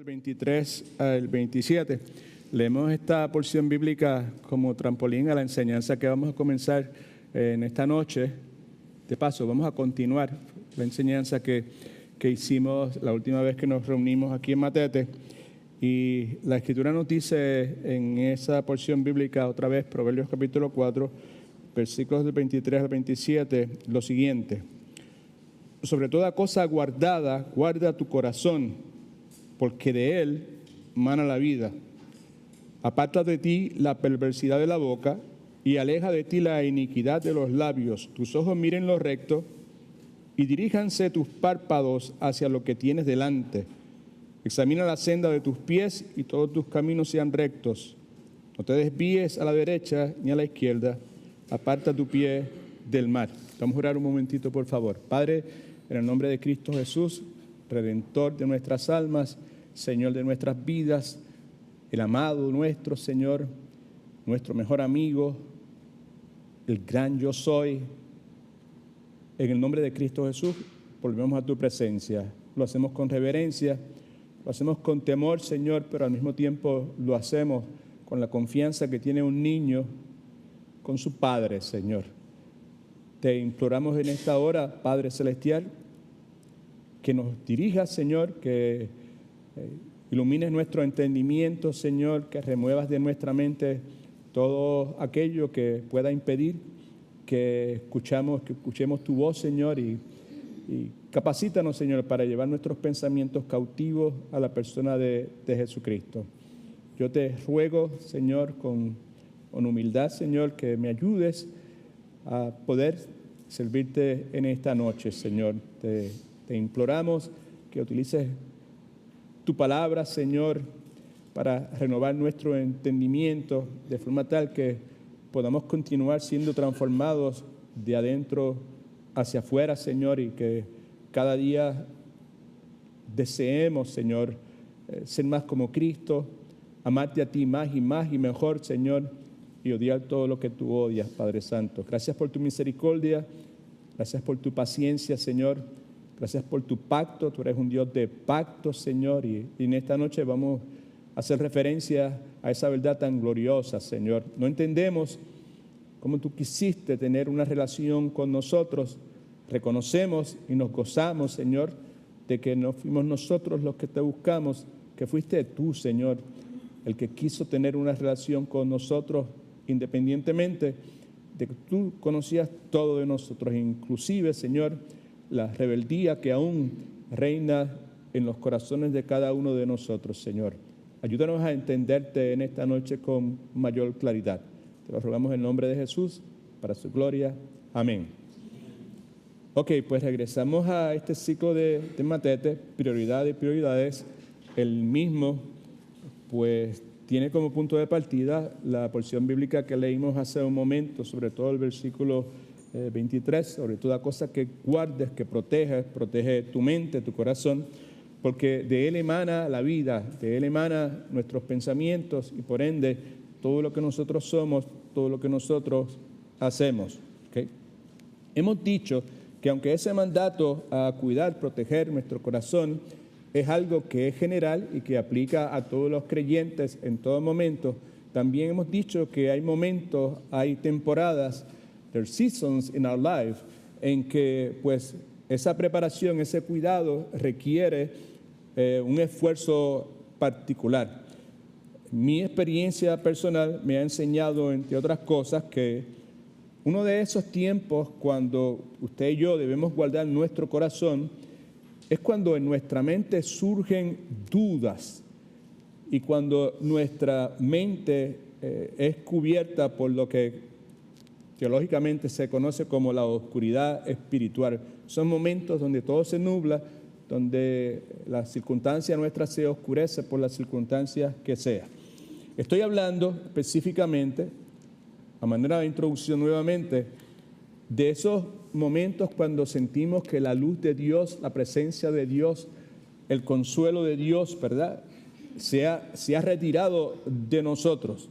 del 23 al 27. Leemos esta porción bíblica como trampolín a la enseñanza que vamos a comenzar en esta noche. De paso, vamos a continuar la enseñanza que hicimos la última vez que nos reunimos aquí en Matete. Y la Escritura nos dice en esa porción bíblica, otra vez, Proverbios capítulo 4, versículos del 23 al 27, lo siguiente: sobre toda cosa guardada, guarda tu corazón, porque de él mana la vida. Aparta de ti la perversidad de la boca y aleja de ti la iniquidad de los labios. Tus ojos miren lo recto y diríjanse tus párpados hacia lo que tienes delante. Examina la senda de tus pies y todos tus caminos sean rectos. No te desvíes a la derecha ni a la izquierda. Aparta tu pie del mal. Vamos a orar un momentito, por favor. Padre, en el nombre de Cristo Jesús, Redentor de nuestras almas, Señor de nuestras vidas, el amado nuestro Señor, nuestro mejor amigo, el gran yo soy, en el nombre de Cristo Jesús, volvemos a tu presencia. Lo hacemos con reverencia, lo hacemos con temor, Señor, pero al mismo tiempo lo hacemos con la confianza que tiene un niño con su padre, Señor. Te imploramos en esta hora, Padre Celestial, que nos dirijas, Señor, que ilumines nuestro entendimiento, Señor, que remuevas de nuestra mente todo aquello que pueda impedir que escuchemos tu voz, Señor, y capacítanos, Señor, para llevar nuestros pensamientos cautivos a la persona de Jesucristo. Yo te ruego, Señor, con humildad, Señor, que me ayudes a poder servirte en esta noche, Señor. Te imploramos que utilices tu palabra, Señor, para renovar nuestro entendimiento de forma tal que podamos continuar siendo transformados de adentro hacia afuera, Señor, y que cada día deseemos, Señor, ser más como Cristo, amarte a ti más y mejor, Señor, y odiar todo lo que tú odias, Padre Santo. Gracias por tu misericordia, gracias por tu paciencia, Señor. Gracias por tu pacto, tú eres un Dios de pacto, Señor, y en esta noche vamos a hacer referencia a esa verdad tan gloriosa, Señor. No entendemos cómo tú quisiste tener una relación con nosotros. Reconocemos y nos gozamos, Señor, de que no fuimos nosotros los que te buscamos, que fuiste tú, Señor, el que quiso tener una relación con nosotros, independientemente de que tú conocías todo de nosotros, inclusive, Señor, la rebeldía que aún reina en los corazones de cada uno de nosotros, Señor. Ayúdanos a entenderte en esta noche con mayor claridad. Te lo rogamos en el nombre de Jesús, para su gloria. Amén. Ok, pues regresamos a este ciclo de Matete, prioridad y prioridades. El mismo, pues, tiene como punto de partida la porción bíblica que leímos hace un momento, sobre todo el versículo 23, sobre toda cosa que guardes, que protejas, protege tu mente, tu corazón, porque de él emana la vida, de él emana nuestros pensamientos y por ende todo lo que nosotros somos, todo lo que nosotros hacemos. ¿Okay? Hemos dicho que aunque ese mandato a cuidar, proteger nuestro corazón es algo que es general y que aplica a todos los creyentes en todo momento, también hemos dicho que hay momentos, hay temporadas, there are seasons in our life, en que pues esa preparación, ese cuidado requiere un esfuerzo particular. Mi experiencia personal me ha enseñado, entre otras cosas, que uno de esos tiempos cuando usted y yo debemos guardar nuestro corazón es cuando en nuestra mente surgen dudas y cuando nuestra mente es cubierta por lo que teológicamente se conoce como la oscuridad espiritual. Son momentos donde todo se nubla, donde la circunstancia nuestra se oscurece por las circunstancias que sea. Estoy hablando específicamente, a manera de introducción nuevamente, de esos momentos cuando sentimos que la luz de Dios, la presencia de Dios, el consuelo de Dios, ¿verdad?, se ha retirado de nosotros.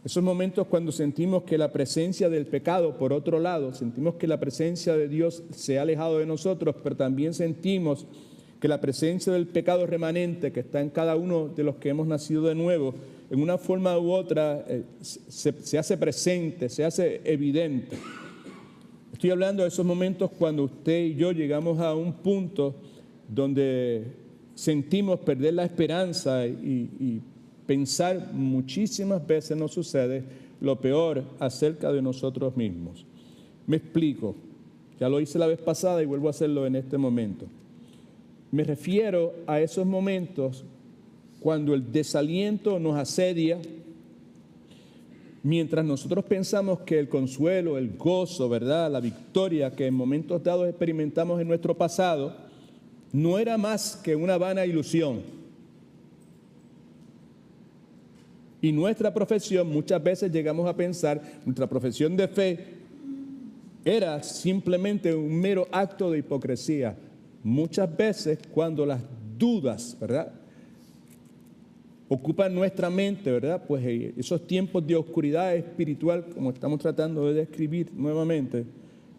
Esos momentos cuando sentimos que la presencia del pecado, por otro lado, sentimos que la presencia de Dios se ha alejado de nosotros, pero también sentimos que la presencia del pecado remanente que está en cada uno de los que hemos nacido de nuevo, en una forma u otra, se hace presente, se hace evidente. Estoy hablando de esos momentos cuando usted y yo llegamos a un punto donde sentimos perder la esperanza y pensar muchísimas veces nos sucede lo peor acerca de nosotros mismos. Me explico. Ya lo hice la vez pasada y vuelvo a hacerlo en este momento. Me refiero a esos momentos cuando el desaliento nos asedia, mientras nosotros pensamos que el consuelo, el gozo, ¿verdad?, la victoria que en momentos dados experimentamos en nuestro pasado, no era más que una vana ilusión. Y nuestra profesión, muchas veces llegamos a pensar, nuestra profesión de fe era simplemente un mero acto de hipocresía. Muchas veces cuando las dudas, ¿verdad?, ocupan nuestra mente, ¿verdad?, pues esos tiempos de oscuridad espiritual, como estamos tratando de describir nuevamente,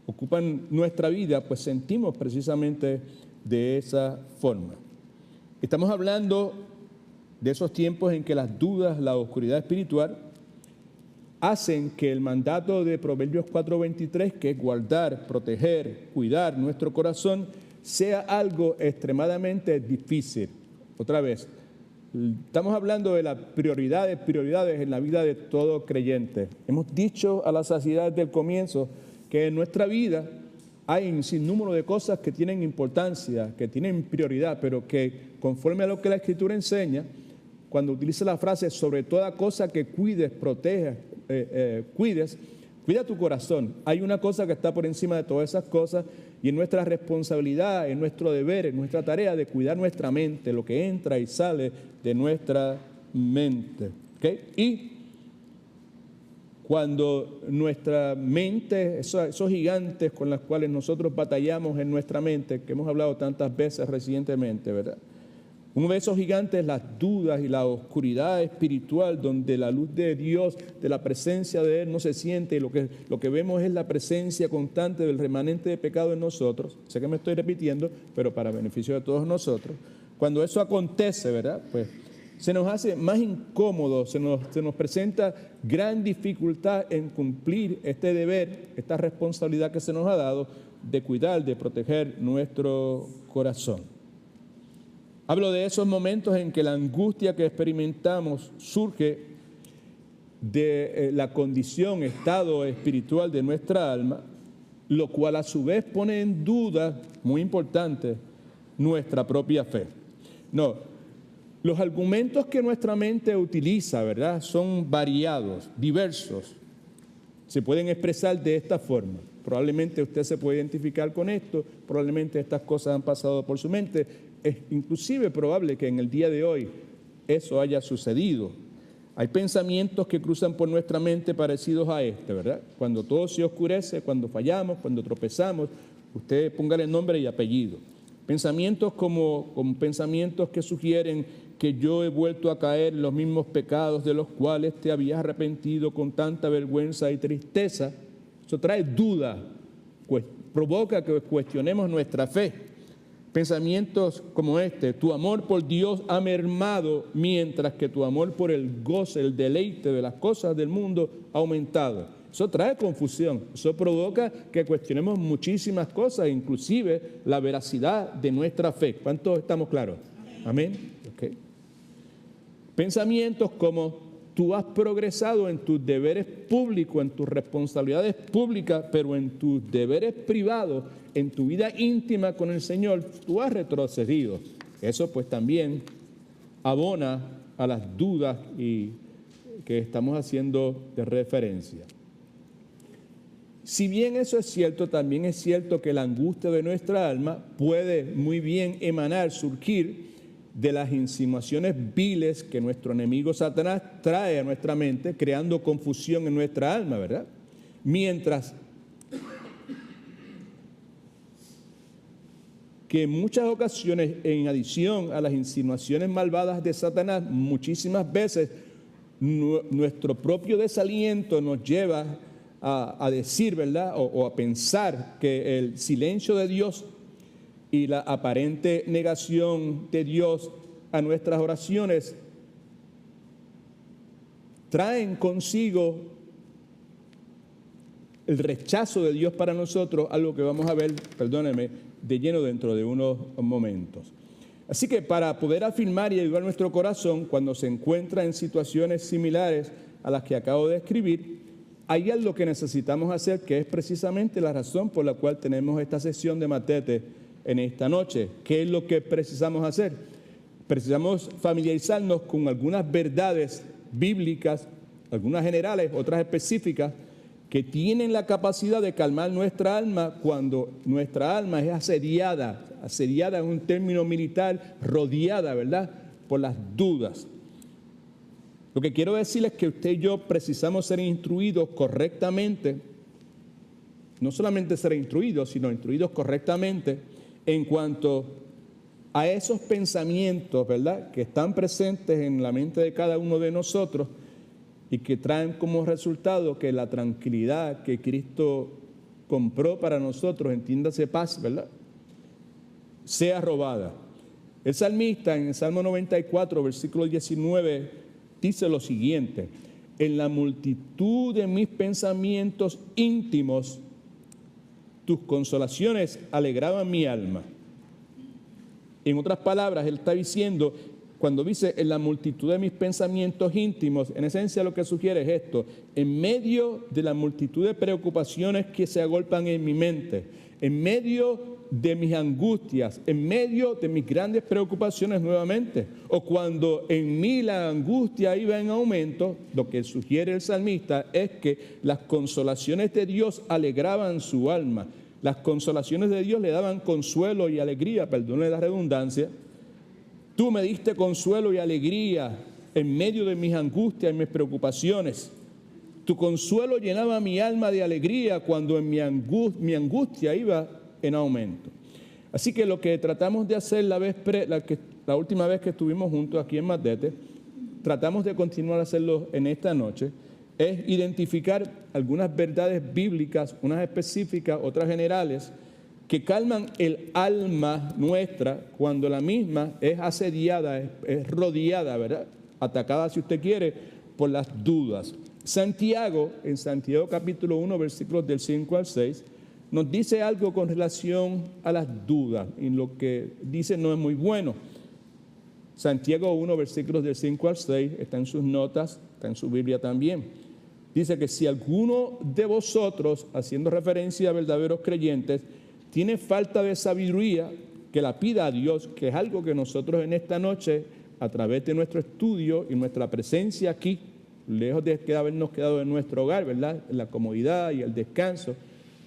ocupan nuestra vida, pues sentimos precisamente de esa forma. Estamos hablando de esos tiempos en que las dudas, la oscuridad espiritual, hacen que el mandato de Proverbios 4:23, que es guardar, proteger, cuidar nuestro corazón, sea algo extremadamente difícil. Otra vez, estamos hablando de las prioridades en la vida de todo creyente. Hemos dicho a la saciedad del comienzo que en nuestra vida hay un sinnúmero de cosas que tienen importancia, que tienen prioridad, pero que conforme a lo que la Escritura enseña, cuando utiliza la frase sobre toda cosa que cuides, protejas, cuida tu corazón. Hay una cosa que está por encima de todas esas cosas y en nuestra responsabilidad, en nuestro deber, en nuestra tarea de cuidar nuestra mente, lo que entra y sale de nuestra mente. ¿Okay? Y cuando nuestra mente, esos gigantes con los cuales nosotros batallamos en nuestra mente, que hemos hablado tantas veces recientemente, ¿verdad? Uno de esos gigantes, las dudas y la oscuridad espiritual, donde la luz de Dios, de la presencia de Él no se siente, y lo que vemos es la presencia constante del remanente de pecado en nosotros. Sé que me estoy repitiendo, pero para beneficio de todos nosotros. Cuando eso acontece, ¿verdad?, pues se nos hace más incómodo, se nos presenta gran dificultad en cumplir este deber, esta responsabilidad que se nos ha dado de cuidar, de proteger nuestro corazón. Hablo de esos momentos en que la angustia que experimentamos surge de la condición, estado espiritual de nuestra alma, lo cual a su vez pone en duda, muy importante, nuestra propia fe. No, los argumentos que nuestra mente utiliza, ¿verdad?, son variados, diversos. Se pueden expresar de esta forma. Probablemente usted se puede identificar con esto, probablemente estas cosas han pasado por su mente. Es inclusive probable que en el día de hoy eso haya sucedido. Hay pensamientos que cruzan por nuestra mente parecidos a este, ¿verdad? Cuando todo se oscurece, cuando fallamos, cuando tropezamos, usted póngale nombre y apellido. Pensamientos como pensamientos que sugieren que yo he vuelto a caer en los mismos pecados de los cuales te habías arrepentido con tanta vergüenza y tristeza. Eso trae duda, pues provoca que cuestionemos nuestra fe. Pensamientos como este: tu amor por Dios ha mermado, mientras que tu amor por el goce, el deleite de las cosas del mundo ha aumentado. Eso trae confusión, eso provoca que cuestionemos muchísimas cosas, inclusive la veracidad de nuestra fe. ¿Cuántos estamos claros? Amén. Okay. Pensamientos como: tú has progresado en tus deberes públicos, en tus responsabilidades públicas, pero en tus deberes privados, en tu vida íntima con el Señor, tú has retrocedido. Eso pues también abona a las dudas y que estamos haciendo de referencia. Si bien eso es cierto, también es cierto que la angustia de nuestra alma puede muy bien emanar, surgir de las insinuaciones viles que nuestro enemigo Satanás trae a nuestra mente, creando confusión en nuestra alma, ¿verdad? Mientras que en muchas ocasiones, en adición a las insinuaciones malvadas de Satanás, muchísimas veces nuestro propio desaliento nos lleva a decir, ¿verdad?, o a pensar que el silencio de Dios y la aparente negación de Dios a nuestras oraciones traen consigo el rechazo de Dios para nosotros, algo que vamos a ver, perdónenme, de lleno dentro de unos momentos. Así que para poder afirmar y ayudar nuestro corazón cuando se encuentra en situaciones similares a las que acabo de escribir, hay algo que necesitamos hacer, que es precisamente la razón por la cual tenemos esta sesión de Matete en esta noche. ¿Qué es lo que precisamos hacer? Precisamos familiarizarnos con algunas verdades bíblicas, algunas generales, otras específicas, que tienen la capacidad de calmar nuestra alma cuando nuestra alma es asediada. Asediada es un término militar, rodeada, ¿verdad?, por las dudas. Lo que quiero decirles es que usted y yo precisamos ser instruidos correctamente, no solamente ser instruidos, sino instruidos correctamente en cuanto a esos pensamientos, ¿verdad?, que están presentes en la mente de cada uno de nosotros y que traen como resultado que la tranquilidad que Cristo compró para nosotros, entiéndase paz, ¿verdad?, sea robada. El salmista en el Salmo 94, versículo 19, dice lo siguiente: en la multitud de mis pensamientos íntimos, tus consolaciones alegraban mi alma. En otras palabras, él está diciendo, cuando dice en la multitud de mis pensamientos íntimos, en esencia lo que sugiere es esto: en medio de la multitud de preocupaciones que se agolpan en mi mente, en medio de mis angustias, en medio de mis grandes preocupaciones nuevamente, o cuando en mí la angustia iba en aumento, lo que sugiere el salmista es que las consolaciones de Dios alegraban su alma. Las consolaciones de Dios le daban consuelo y alegría, perdone la redundancia. Tú me diste consuelo y alegría en medio de mis angustias y mis preocupaciones. Tu consuelo llenaba mi alma de alegría cuando en mi angustia iba en aumento. Así que lo que tratamos de hacer la última vez que estuvimos juntos aquí en Matete, tratamos de continuar a hacerlo en esta noche, es identificar algunas verdades bíblicas, unas específicas, otras generales, que calman el alma nuestra cuando la misma es asediada, es rodeada, ¿verdad?, atacada, si usted quiere, por las dudas. Santiago, en Santiago capítulo 1, versículos del 5 al 6, nos dice algo con relación a las dudas, y lo que dice no es muy bueno. Santiago 1, versículos del 5 al 6, está en sus notas, está en su Biblia también. Dice que si alguno de vosotros, haciendo referencia a verdaderos creyentes, tiene falta de sabiduría, que la pida a Dios, que es algo que nosotros en esta noche, a través de nuestro estudio y nuestra presencia aquí, lejos de habernos quedado en nuestro hogar, ¿verdad?, en la comodidad y el descanso,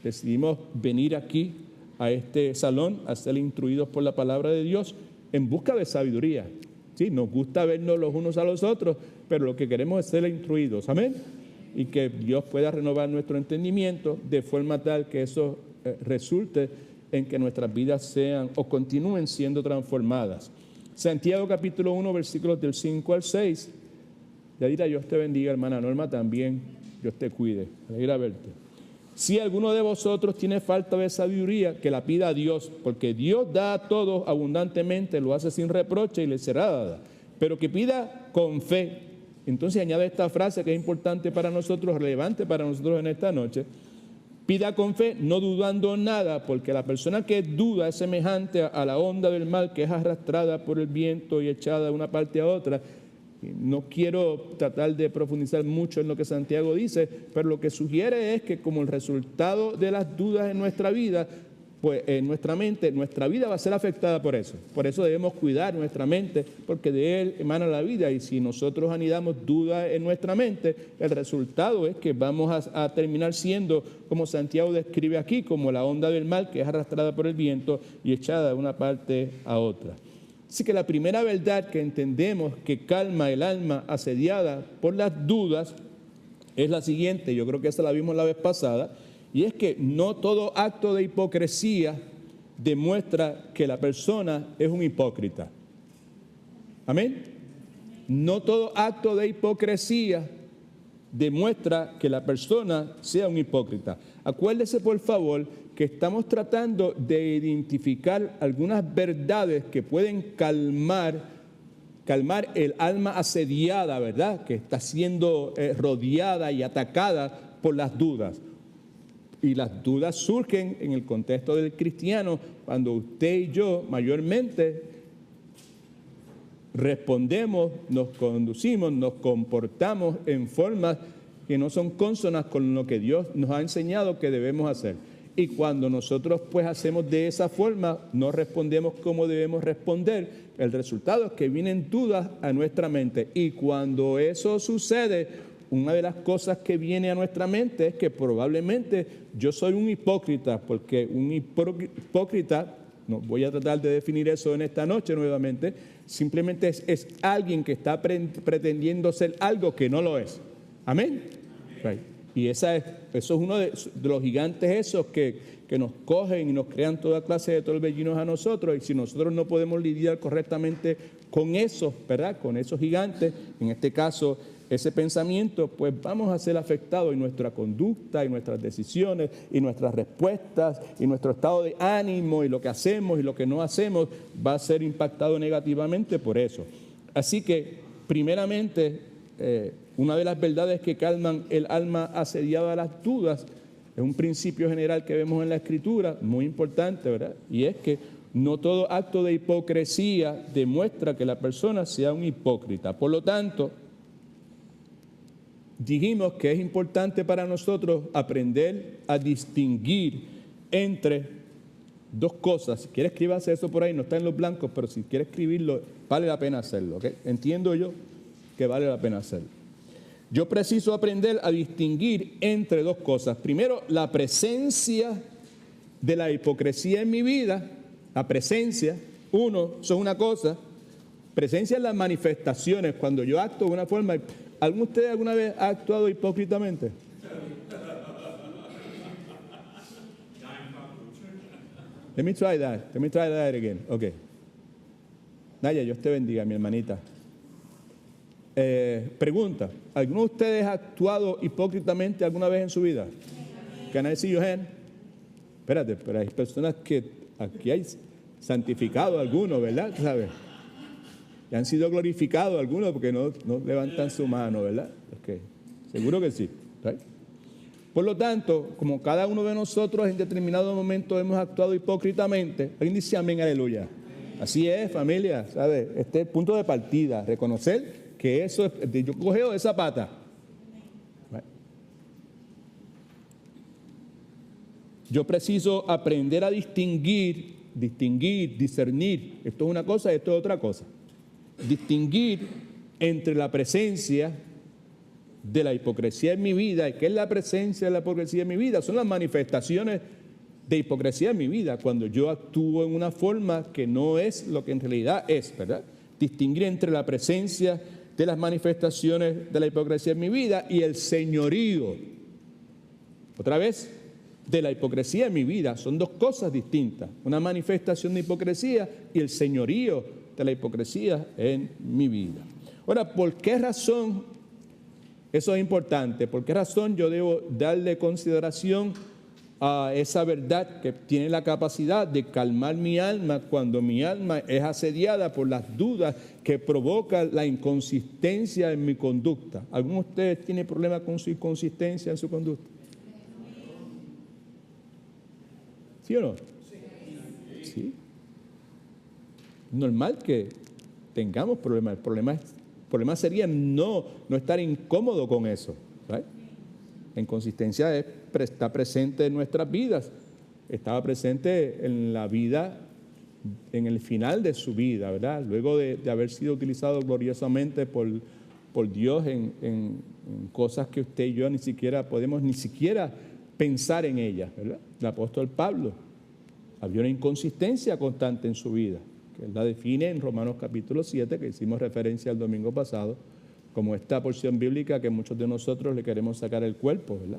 decidimos venir aquí a este salón a ser instruidos por la palabra de Dios en busca de sabiduría. Sí, nos gusta vernos los unos a los otros, pero lo que queremos es ser instruidos. Amén. Y que Dios pueda renovar nuestro entendimiento de forma tal que eso resulte en que nuestras vidas sean o continúen siendo transformadas. Santiago capítulo 1, versículos del 5 al 6. Yadira, Dios te bendiga, hermana Norma, también Dios te cuide. Alegra verte. Si alguno de vosotros tiene falta de sabiduría, que la pida a Dios, porque Dios da a todos abundantemente, lo hace sin reproche y le será dada. Pero que pida con fe. Entonces añade esta frase que es importante para nosotros, relevante para nosotros en esta noche. Pida con fe, no dudando nada, porque la persona que duda es semejante a la onda del mar que es arrastrada por el viento y echada de una parte a otra. No quiero tratar de profundizar mucho en lo que Santiago dice, pero lo que sugiere es que como el resultado de las dudas en nuestra vida, pues en nuestra mente, nuestra vida va a ser afectada por eso. Por eso debemos cuidar nuestra mente, porque de él emana la vida. Y si nosotros anidamos dudas en nuestra mente, el resultado es que vamos a terminar siendo, como Santiago describe aquí, como la onda del mar que es arrastrada por el viento y echada de una parte a otra. Así que la primera verdad que entendemos que calma el alma asediada por las dudas es la siguiente. Yo creo que esa la vimos la vez pasada. Y es que no todo acto de hipocresía demuestra que la persona es un hipócrita. Amén. No todo acto de hipocresía demuestra que la persona sea un hipócrita. Acuérdese, por favor, que estamos tratando de identificar algunas verdades que pueden calmar el alma asediada, ¿verdad? Que está siendo rodeada y atacada por las dudas. Y las dudas surgen en el contexto del cristiano cuando usted y yo mayormente respondemos, nos conducimos, nos comportamos en formas que no son cónsonas con lo que Dios nos ha enseñado que debemos hacer. Y cuando nosotros pues hacemos de esa forma, no respondemos como debemos responder, el resultado es que vienen dudas a nuestra mente. Y cuando eso sucede, una de las cosas que viene a nuestra mente es que probablemente yo soy un hipócrita, porque un hipócrita, no voy a tratar de definir eso en esta noche nuevamente, simplemente es alguien que está pretendiendo ser algo que no lo es. Amén. Right. Y eso es uno de los gigantes esos que nos cogen y nos crean toda clase de torbellinos a nosotros. Y si nosotros no podemos lidiar correctamente con eso, ¿verdad? Con esos gigantes, en este caso ese pensamiento, pues vamos a ser afectados en nuestra conducta, y nuestras decisiones, y nuestras respuestas, y nuestro estado de ánimo, y lo que hacemos y lo que no hacemos va a ser impactado negativamente por eso. Así que, primeramente, una de las verdades que calman el alma asediada a las dudas es un principio general que vemos en la Escritura, muy importante, ¿verdad? Y es que no todo acto de hipocresía demuestra que la persona sea un hipócrita. Por lo tanto, dijimos que es importante para nosotros aprender a distinguir entre dos cosas. Si quiere escribirse eso por ahí, no está en los blancos, pero si quiere escribirlo, vale la pena hacerlo, ¿ok? Entiendo yo que vale la pena hacerlo. Yo preciso aprender a distinguir entre dos cosas. Primero, la presencia de la hipocresía en mi vida. La presencia, eso es una cosa. Presencia en las manifestaciones, cuando yo acto de una forma. ¿Alguno de ustedes alguna vez ha actuado hipócritamente? Let me try that again. Okay. Naya, Dios te bendiga, mi hermanita. Pregunta, ¿alguno de ustedes ha actuado hipócritamente alguna vez en su vida? Can I see your hand? Espérate, pero hay personas que aquí hay santificado algunos, ¿verdad? ¿Sabes? Y han sido glorificados algunos porque no levantan su mano, ¿verdad? Okay. Seguro que sí. Right? Por lo tanto, como cada uno de nosotros en determinado momento hemos actuado hipócritamente, alguien dice amén, aleluya. Así es, familia, ¿sabes? Este es el punto de partida, reconocer que eso es, yo cogeo esa pata. Right? Yo preciso aprender a distinguir, discernir. Esto es una cosa, esto es otra cosa. Distinguir entre la presencia de la hipocresía en mi vida. ¿Y qué es la presencia de la hipocresía en mi vida? Son las manifestaciones de hipocresía en mi vida, cuando yo actúo en una forma que no es lo que en realidad es, ¿verdad? Distinguir entre la presencia de las manifestaciones de la hipocresía en mi vida y el señorío, otra vez, de la hipocresía en mi vida. Son dos cosas distintas, una manifestación de hipocresía y el señorío de la hipocresía en mi vida. Ahora, ¿por qué razón eso es importante? ¿Por qué razón yo debo darle consideración a esa verdad que tiene la capacidad de calmar mi alma cuando mi alma es asediada por las dudas que provoca la inconsistencia en mi conducta? ¿Alguno de ustedes tiene problemas con su inconsistencia en su conducta? ¿Sí o no? Sí. Normal que tengamos problemas. El problema sería no estar incómodo con eso, ¿right? La inconsistencia está presente en nuestras vidas. Estaba presente en la vida, en el final de su vida, ¿verdad? Luego de haber sido utilizado gloriosamente por Dios en cosas que usted y yo podemos ni siquiera pensar en ellas, ¿verdad? El apóstol Pablo, había una inconsistencia constante en su vida, que él la define en Romanos capítulo 7, que hicimos referencia el domingo pasado, como esta porción bíblica que muchos de nosotros le queremos sacar el cuerpo, ¿verdad?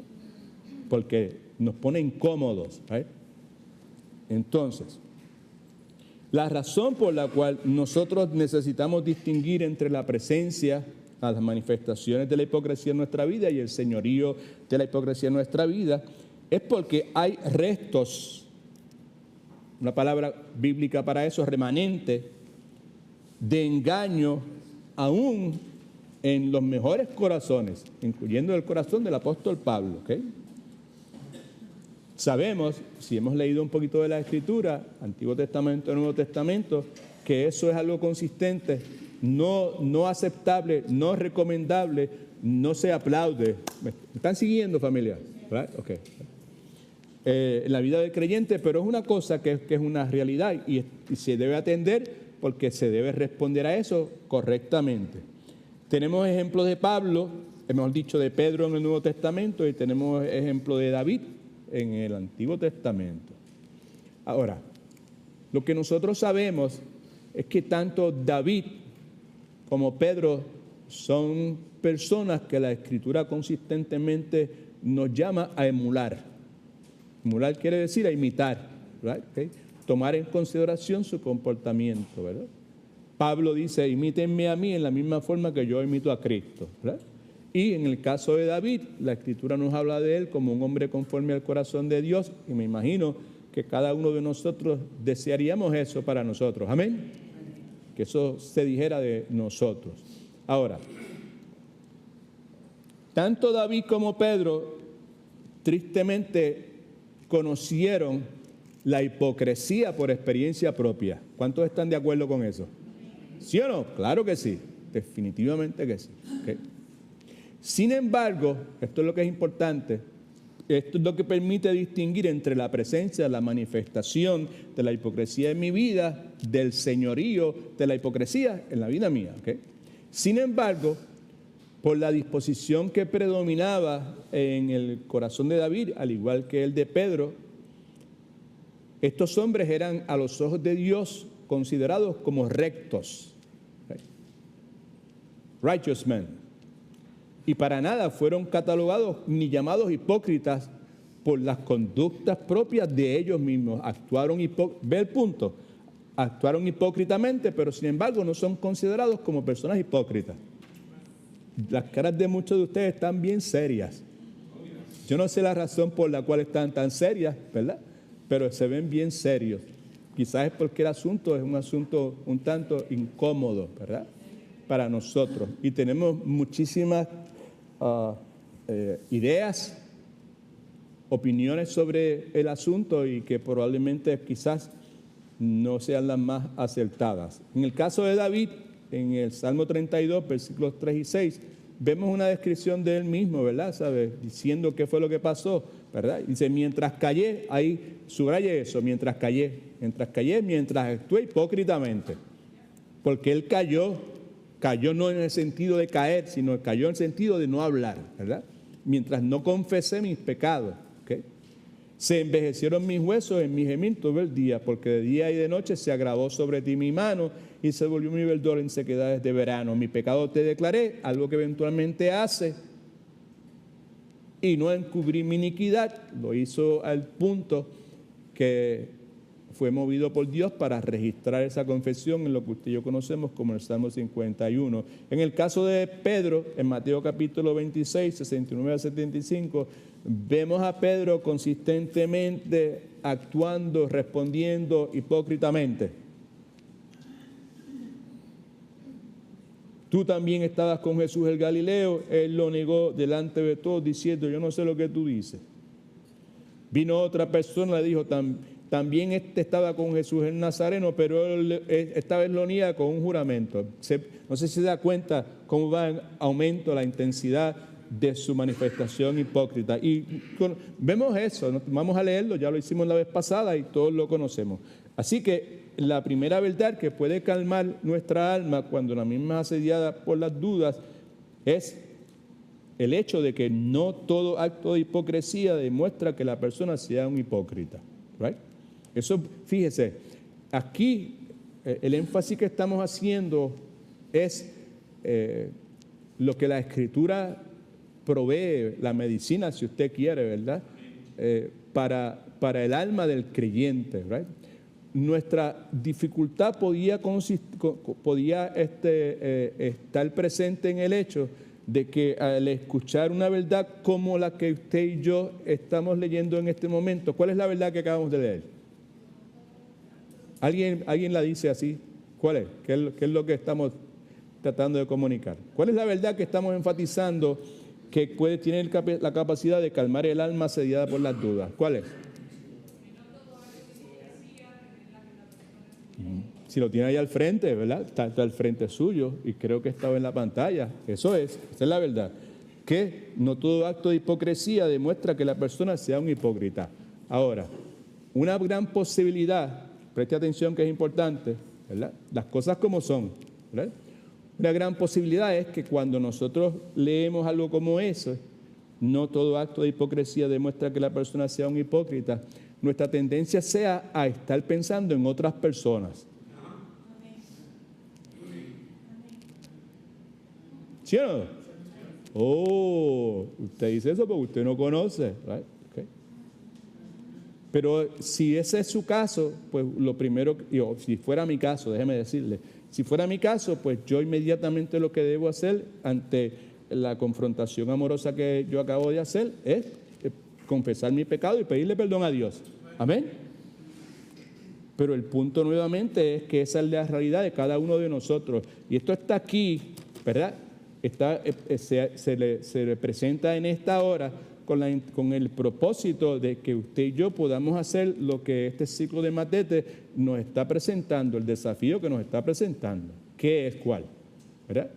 Porque nos pone incómodos, ¿right? Entonces, la razón por la cual nosotros necesitamos distinguir entre la presencia, las manifestaciones de la hipocresía en nuestra vida y el señorío de la hipocresía en nuestra vida, es porque hay restos, una palabra bíblica para eso, remanente, de engaño aún en los mejores corazones, incluyendo el corazón del apóstol Pablo. ¿Okay? Sabemos, si hemos leído un poquito de la Escritura, Antiguo Testamento y Nuevo Testamento, que eso es algo consistente, no aceptable, no recomendable, no se aplaude. ¿Me están siguiendo, familia? ¿Right? Okay. En la vida del creyente, pero es una cosa que es una realidad y se debe atender porque se debe responder a eso correctamente. Tenemos ejemplos de Pablo, hemos dicho de Pedro en el Nuevo Testamento y tenemos ejemplo de David en el Antiguo Testamento. Ahora, lo que nosotros sabemos es que tanto David como Pedro son personas que la Escritura consistentemente nos llama a emular. Emular quiere decir a imitar, ¿right? Okay. Tomar en consideración su comportamiento, ¿verdad? Pablo dice, imítenme a mí en la misma forma que yo imito a Cristo, ¿verdad? Y en el caso de David, la Escritura nos habla de él como un hombre conforme al corazón de Dios, y me imagino que cada uno de nosotros desearíamos eso para nosotros, amén, que eso se dijera de nosotros. Ahora, tanto David como Pedro tristemente conocieron la hipocresía por experiencia propia. ¿Cuántos están de acuerdo con eso? ¿Sí o no? Claro que sí, definitivamente que sí. Okay. Sin embargo, esto es lo que es importante, esto es lo que permite distinguir entre la presencia, la manifestación de la hipocresía en mi vida, del señorío de la hipocresía en la vida mía. Okay. Sin embargo, por la disposición que predominaba en el corazón de David, al igual que el de Pedro, estos hombres eran a los ojos de Dios considerados como rectos, righteous men, y para nada fueron catalogados ni llamados hipócritas por las conductas propias de ellos mismos. Ve el punto, actuaron hipócritamente, pero sin embargo no son considerados como personas hipócritas. Las caras de muchos de ustedes están bien serias. Yo no sé la razón por la cual están tan serias, ¿verdad? Pero se ven bien serios. Quizás es porque el asunto es un asunto un tanto incómodo, ¿verdad? Para nosotros. Y tenemos muchísimas ideas, opiniones sobre el asunto y que probablemente quizás no sean las más acertadas. En el caso de David, en el Salmo 32, versículos 3 y 6, vemos una descripción de él mismo, ¿verdad? ¿Sabe? Diciendo qué fue lo que pasó, ¿verdad? Dice, mientras callé, ahí subraye eso, mientras actué hipócritamente. Porque él cayó no en el sentido de caer, sino cayó en el sentido de no hablar, ¿verdad? Mientras no confesé mis pecados, ¿okay? Se envejecieron mis huesos en mi gemir todo el día, porque de día y de noche se agravó sobre ti mi mano y se volvió mi verdor en sequedades de verano. Mi pecado te declaré, algo que eventualmente hace, y no encubrí mi iniquidad. Lo hizo al punto que fue movido por Dios para registrar esa confesión en lo que usted y yo conocemos como el Salmo 51. En el caso de Pedro, en Mateo capítulo 26, 69 a 75, vemos a Pedro consistentemente actuando, respondiendo hipócritamente. Tú también estabas con Jesús el Galileo, él lo negó delante de todos diciendo, yo no sé lo que tú dices. Vino otra persona, le dijo, también estaba con Jesús el Nazareno, pero él esta vez lo niega con un juramento. No sé si se da cuenta cómo va en aumento la intensidad de su manifestación hipócrita. Y vemos eso, vamos a leerlo, ya lo hicimos la vez pasada y todos lo conocemos. Así que la primera verdad que puede calmar nuestra alma cuando la misma es asediada por las dudas es el hecho de que no todo acto de hipocresía demuestra que la persona sea un hipócrita. ¿Right? Eso, fíjese, aquí el énfasis que estamos haciendo es lo que la Escritura provee, la medicina, si usted quiere, ¿verdad? Para el alma del creyente, ¿right? Nuestra dificultad podía estar presente en el hecho de que al escuchar una verdad como la que usted y yo estamos leyendo en este momento, ¿cuál es la verdad que acabamos de leer? ¿Alguien la dice así? ¿Cuál es? ¿Qué es lo que estamos tratando de comunicar? ¿Cuál es la verdad que estamos enfatizando que puede tener la capacidad de calmar el alma asediada por las dudas? ¿Cuál es? Si lo tiene ahí al frente, ¿verdad? Está al frente suyo y creo que estaba en la pantalla. Esa es la verdad. Que no todo acto de hipocresía demuestra que la persona sea un hipócrita. Ahora, una gran posibilidad, preste atención que es importante, ¿verdad? Las cosas como son, ¿verdad? Una gran posibilidad es que cuando nosotros leemos algo como eso, no todo acto de hipocresía demuestra que la persona sea un hipócrita. Nuestra tendencia sea a estar pensando en otras personas. ¿Sí o no? Oh, usted dice eso porque usted no conoce, ¿right? Okay. Pero si ese es su caso, pues lo primero, si fuera mi caso, déjeme decirle, si fuera mi caso, pues yo inmediatamente lo que debo hacer ante la confrontación amorosa que yo acabo de hacer es confesar mi pecado y pedirle perdón a Dios. Amén. Pero el punto nuevamente es que esa es la realidad de cada uno de nosotros. Y esto está aquí, ¿verdad? Se le presenta en esta hora con el propósito de que usted y yo podamos hacer lo que este ciclo de Matete nos está presentando, el desafío que nos está presentando. ¿Qué es cuál? ¿Verdad?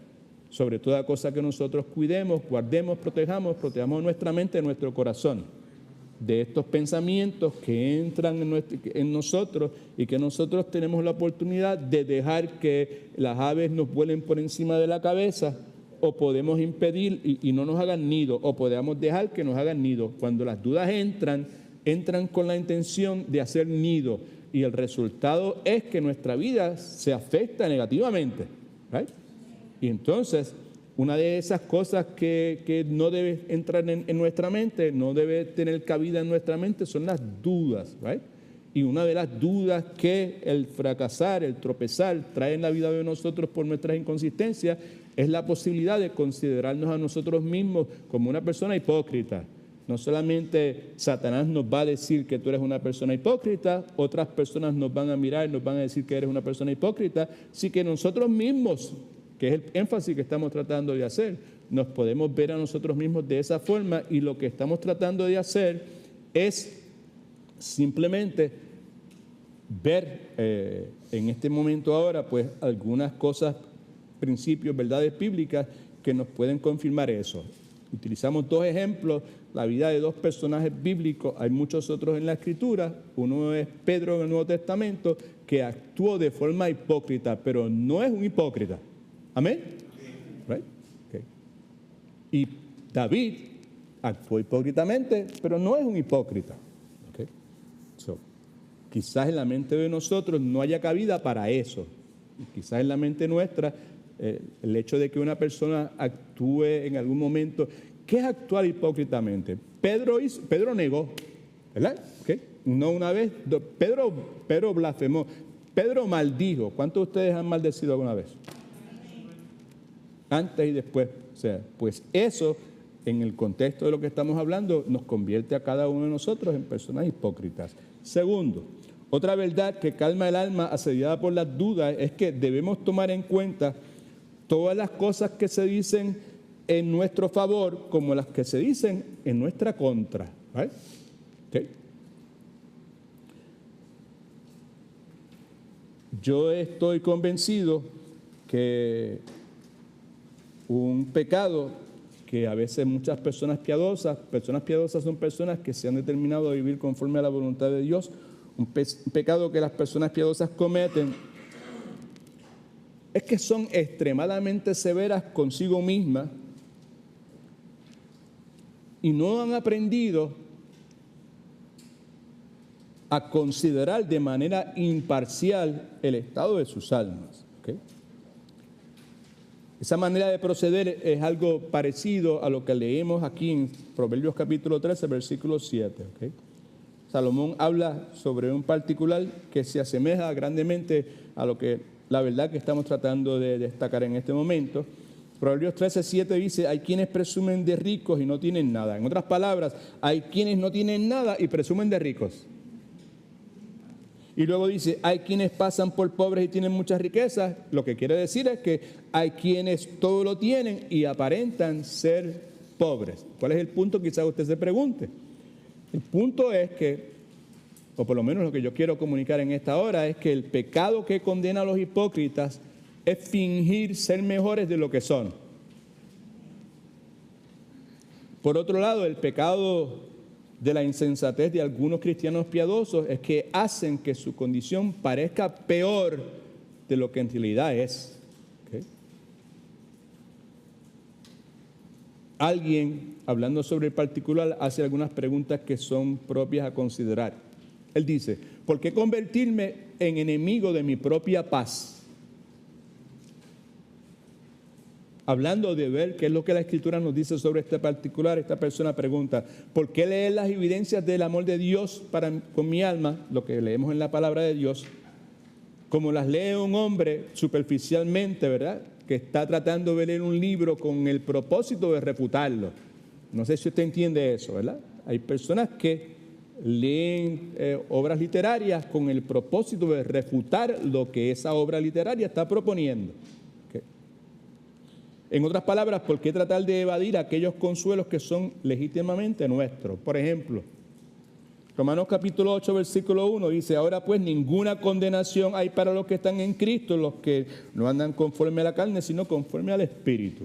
Sobre toda cosa que nosotros cuidemos, guardemos, protejamos nuestra mente, nuestro corazón de estos pensamientos que entran en nosotros y que nosotros tenemos la oportunidad de dejar que las aves nos vuelen por encima de la cabeza, o podemos impedir y no nos hagan nido, o podemos dejar que nos hagan nido. Cuando las dudas entran con la intención de hacer nido, y el resultado es que nuestra vida se afecta negativamente, ¿right? Y entonces, una de esas cosas que no debe entrar en nuestra mente, no debe tener cabida en nuestra mente, son las dudas, ¿right? Y una de las dudas que el fracasar, el tropezar, trae en la vida de nosotros por nuestras inconsistencias es la posibilidad de considerarnos a nosotros mismos como una persona hipócrita. No solamente Satanás nos va a decir que tú eres una persona hipócrita, otras personas nos van a mirar y nos van a decir que eres una persona hipócrita, sí que nosotros mismos, que es el énfasis que estamos tratando de hacer, nos podemos ver a nosotros mismos de esa forma, y lo que estamos tratando de hacer es simplemente ver en este momento ahora pues algunas cosas, principios, verdades bíblicas que nos pueden confirmar eso. Utilizamos dos ejemplos, la vida de dos personajes bíblicos, hay muchos otros en la Escritura. Uno es Pedro en el Nuevo Testamento, que actuó de forma hipócrita, pero no es un hipócrita. ¿Amén? Right? Okay. Y David actuó hipócritamente, pero no es un hipócrita. Okay. So, quizás en la mente de nosotros no haya cabida para eso. Y quizás en la mente nuestra, el hecho de que una persona actúe en algún momento, ¿qué es actuar hipócritamente? Pedro negó, ¿verdad? Okay. No una vez, Pedro blasfemó, Pedro maldijo. ¿Cuántos de ustedes han maldecido alguna vez? Antes y después. O sea, pues eso, en el contexto de lo que estamos hablando, nos convierte a cada uno de nosotros en personas hipócritas. Segundo, otra verdad que calma el alma asediada por las dudas es que debemos tomar en cuenta todas las cosas que se dicen en nuestro favor como las que se dicen en nuestra contra. ¿Right? Okay. Yo estoy convencido que un pecado que a veces muchas personas piadosas son personas que se han determinado a vivir conforme a la voluntad de Dios, un pecado que las personas piadosas cometen es que son extremadamente severas consigo mismas y no han aprendido a considerar de manera imparcial el estado de sus almas. ¿Okay? Esa manera de proceder es algo parecido a lo que leemos aquí en Proverbios capítulo 13, versículo 7. ¿Okay? Salomón habla sobre un particular que se asemeja grandemente a lo que la verdad que estamos tratando de destacar en este momento. Proverbios 13:7 dice, hay quienes presumen de ricos y no tienen nada. En otras palabras, hay quienes no tienen nada y presumen de ricos. Y luego dice, hay quienes pasan por pobres y tienen muchas riquezas. Lo que quiere decir es que hay quienes todo lo tienen y aparentan ser pobres. ¿Cuál es el punto? Quizás usted se pregunte. El punto es que, o por lo menos lo que yo quiero comunicar en esta hora, es que el pecado que condena a los hipócritas es fingir ser mejores de lo que son. Por otro lado, el pecado de la insensatez de algunos cristianos piadosos es que hacen que su condición parezca peor de lo que en realidad es. ¿Okay? Alguien, hablando sobre el particular, hace algunas preguntas que son propias a considerar. Él dice, ¿por qué convertirme en enemigo de mi propia paz? Hablando de ver qué es lo que la Escritura nos dice sobre este particular, esta persona pregunta, ¿por qué leer las evidencias del amor de Dios con mi alma, lo que leemos en la palabra de Dios, como las lee un hombre superficialmente, ¿verdad?, que está tratando de leer un libro con el propósito de refutarlo? No sé si usted entiende eso, ¿verdad? Hay personas que leen obras literarias con el propósito de refutar lo que esa obra literaria está proponiendo. En otras palabras, ¿por qué tratar de evadir aquellos consuelos que son legítimamente nuestros? Por ejemplo, Romanos capítulo 8, versículo 1 dice, ahora pues ninguna condenación hay para los que están en Cristo, los que no andan conforme a la carne, sino conforme al Espíritu.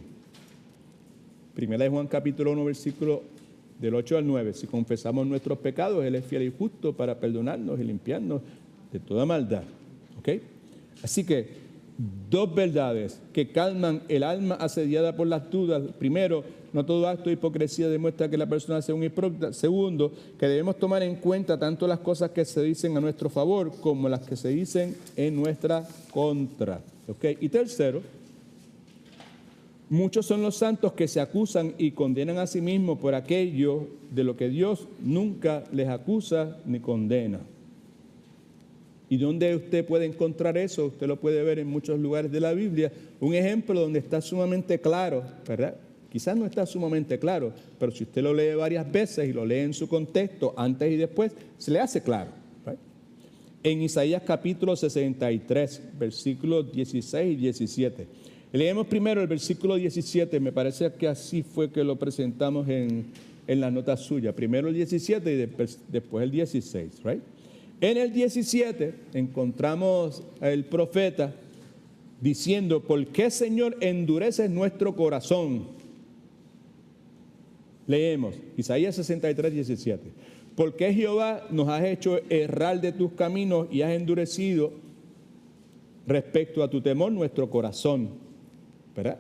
Primera de Juan capítulo 1, versículo del 8 al 9, si confesamos nuestros pecados, Él es fiel y justo para perdonarnos y limpiarnos de toda maldad. ¿Ok? Así que dos verdades que calman el alma asediada por las dudas. Primero, no todo acto de hipocresía demuestra que la persona sea un hipócrita. Segundo, que debemos tomar en cuenta tanto las cosas que se dicen a nuestro favor como las que se dicen en nuestra contra. ¿Okay? Y tercero, muchos son los santos que se acusan y condenan a sí mismos por aquello de lo que Dios nunca les acusa ni condena. ¿Y dónde usted puede encontrar eso? Usted lo puede ver en muchos lugares de la Biblia. Un ejemplo donde está sumamente claro, ¿verdad? Quizás no está sumamente claro, pero si usted lo lee varias veces y lo lee en su contexto, antes y después, se le hace claro. ¿Right? En Isaías capítulo 63, versículos 16 y 17. Leemos primero el versículo 17, me parece que así fue que lo presentamos en la nota suya. Primero el 17 y después el 16, ¿right? En el 17 encontramos al profeta diciendo, ¿por qué, Señor, endureces nuestro corazón? Leemos, Isaías 63, 17. ¿Por qué, Jehová, nos has hecho errar de tus caminos y has endurecido respecto a tu temor nuestro corazón? ¿Verdad?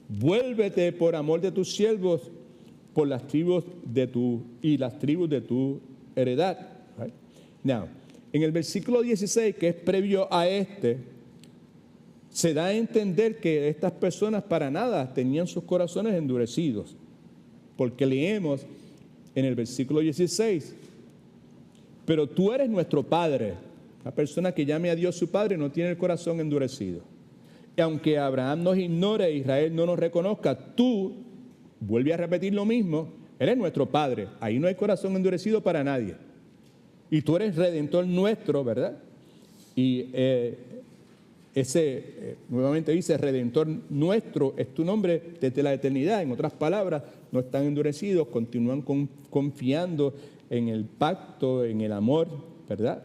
Vuélvete por amor de tus siervos, por las tribus de las tribus de tu heredad. Right? Now, en el versículo 16, que es previo a se da a entender que estas personas para nada tenían sus corazones endurecidos, porque leemos en el versículo 16, pero tú eres nuestro Padre. La persona que llame a Dios su Padre no tiene el corazón endurecido. Y aunque Abraham nos ignore e Israel no nos reconozca, tú, vuelve a repetir lo mismo, eres nuestro Padre. Ahí no hay corazón endurecido para nadie. Y tú eres redentor nuestro, ¿verdad? Y nuevamente dice, redentor nuestro es tu nombre desde la eternidad. En otras palabras, no están endurecidos, continúan confiando en el pacto, en el amor, ¿verdad?,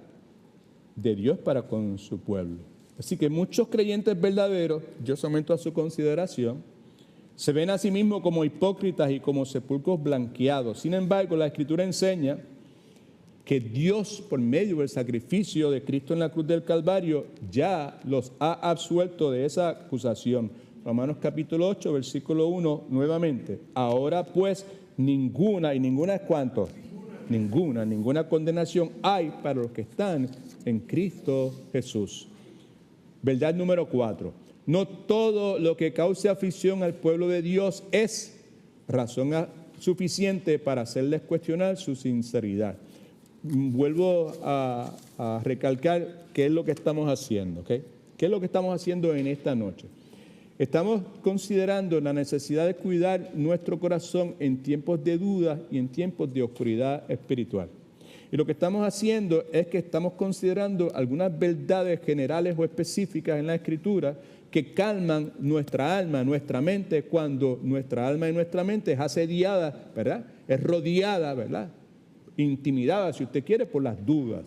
de Dios para con su pueblo. Así que muchos creyentes verdaderos, yo someto a su consideración, se ven a sí mismos como hipócritas y como sepulcros blanqueados. Sin embargo, la Escritura enseña que Dios, por medio del sacrificio de Cristo en la cruz del Calvario, ya los ha absuelto de esa acusación. Romanos capítulo 8, versículo 1, nuevamente. Ahora pues, ninguna es cuánto. Ninguna condenación hay para los que están en Cristo Jesús. Verdad número 4. No todo lo que cause aflicción al pueblo de Dios es razón suficiente para hacerles cuestionar su sinceridad. Vuelvo a recalcar qué es lo que estamos haciendo, ¿ok? ¿Qué es lo que estamos haciendo en esta noche? Estamos considerando la necesidad de cuidar nuestro corazón en tiempos de duda y en tiempos de oscuridad espiritual. Y lo que estamos haciendo es que estamos considerando algunas verdades generales o específicas en la Escritura que calman nuestra alma, nuestra mente, cuando nuestra alma y nuestra mente es asediada, ¿verdad? Es rodeada, ¿verdad? Intimidada, si usted quiere, por las dudas.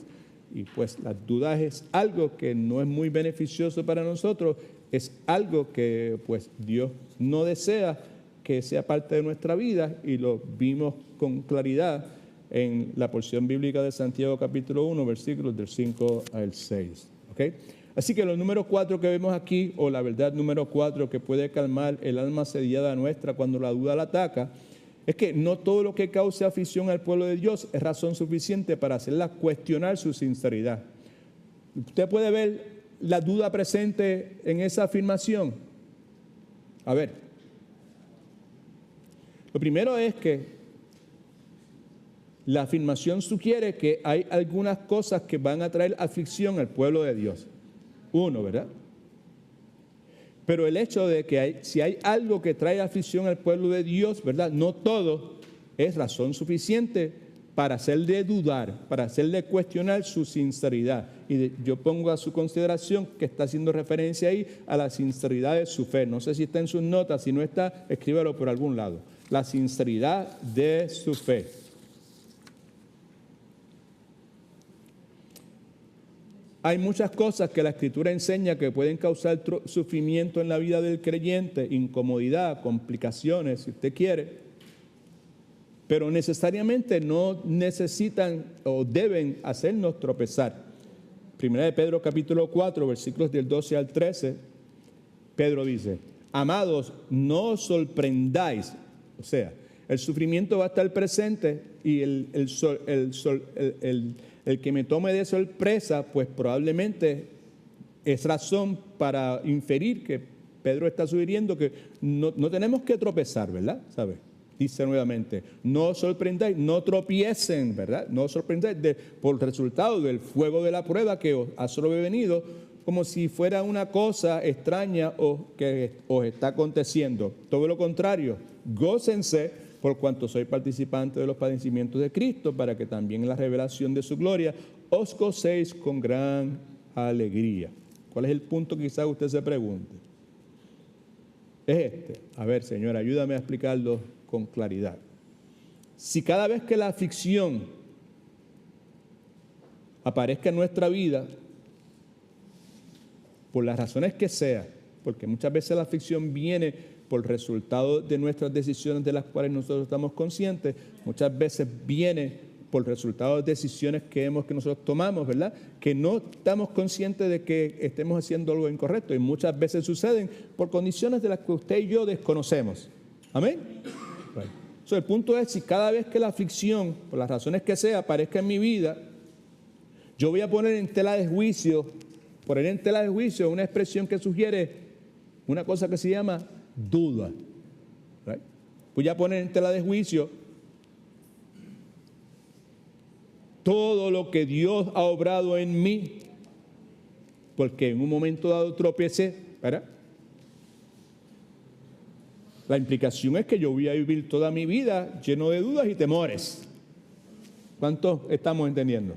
Y pues las dudas es algo que no es muy beneficioso para nosotros, es algo que pues Dios no desea que sea parte de nuestra vida, y lo vimos con claridad en la porción bíblica de Santiago capítulo 1, versículos del 5 al 6. ¿Okay? Así que lo número 4 que vemos aquí, o la verdad número 4 que puede calmar el alma asediada nuestra cuando la duda la ataca, es que no todo lo que cause afición al pueblo de Dios es razón suficiente para hacerla cuestionar su sinceridad. Usted puede ver la duda presente en esa afirmación. A ver, lo primero es que la afirmación sugiere que hay algunas cosas que van a traer aflicción al pueblo de Dios. Uno, ¿verdad? Pero el hecho de que si hay algo que trae aflicción al pueblo de Dios, ¿verdad? No todo es razón suficiente para hacerle dudar, para hacerle cuestionar su sinceridad. Y yo pongo a su consideración que está haciendo referencia ahí a la sinceridad de su fe. No sé si está en sus notas, si no está, escríbalo por algún lado. La sinceridad de su fe. Hay muchas cosas que la Escritura enseña que pueden causar sufrimiento en la vida del creyente, incomodidad, complicaciones, si usted quiere, pero necesariamente no necesitan o deben hacernos tropezar. Primera de Pedro capítulo 4, versículos del 12 al 13, Pedro dice: amados, no os sorprendáis, o sea, el sufrimiento va a estar presente y el que me tome de sorpresa, pues probablemente es razón para inferir que Pedro está sugiriendo que no tenemos que tropezar, ¿verdad? ¿Sabe? Dice nuevamente, no os sorprendáis, no tropiecen, ¿verdad? No os sorprendáis por el resultado del fuego de la prueba que os ha sobrevenido, como si fuera una cosa extraña o que os está aconteciendo. Todo lo contrario, gócense por cuanto soy participante de los padecimientos de Cristo, para que también en la revelación de su gloria os gocéis con gran alegría. ¿Cuál es el punto que quizás usted se pregunte? Es este. A ver, Señor, ayúdame a explicarlo con claridad. Si cada vez que la aflicción aparezca en nuestra vida, por las razones que sea, porque muchas veces la aflicción viene por resultado de nuestras decisiones de las cuales nosotros estamos conscientes, muchas veces viene por resultado de decisiones que nosotros tomamos, ¿verdad? Que no estamos conscientes de que estemos haciendo algo incorrecto, y muchas veces suceden por condiciones de las que usted y yo desconocemos. ¿Amén? Bueno, el punto es, si cada vez que la aflicción, por las razones que sea, aparezca en mi vida, yo voy a poner en tela de juicio una expresión que sugiere una cosa que se llama duda. Right? Voy a poner en tela de juicio todo lo que Dios ha obrado en mí, porque en un momento dado tropecé, ¿verdad? La implicación es que yo voy a vivir toda mi vida lleno de dudas y temores. ¿Cuántos estamos entendiendo?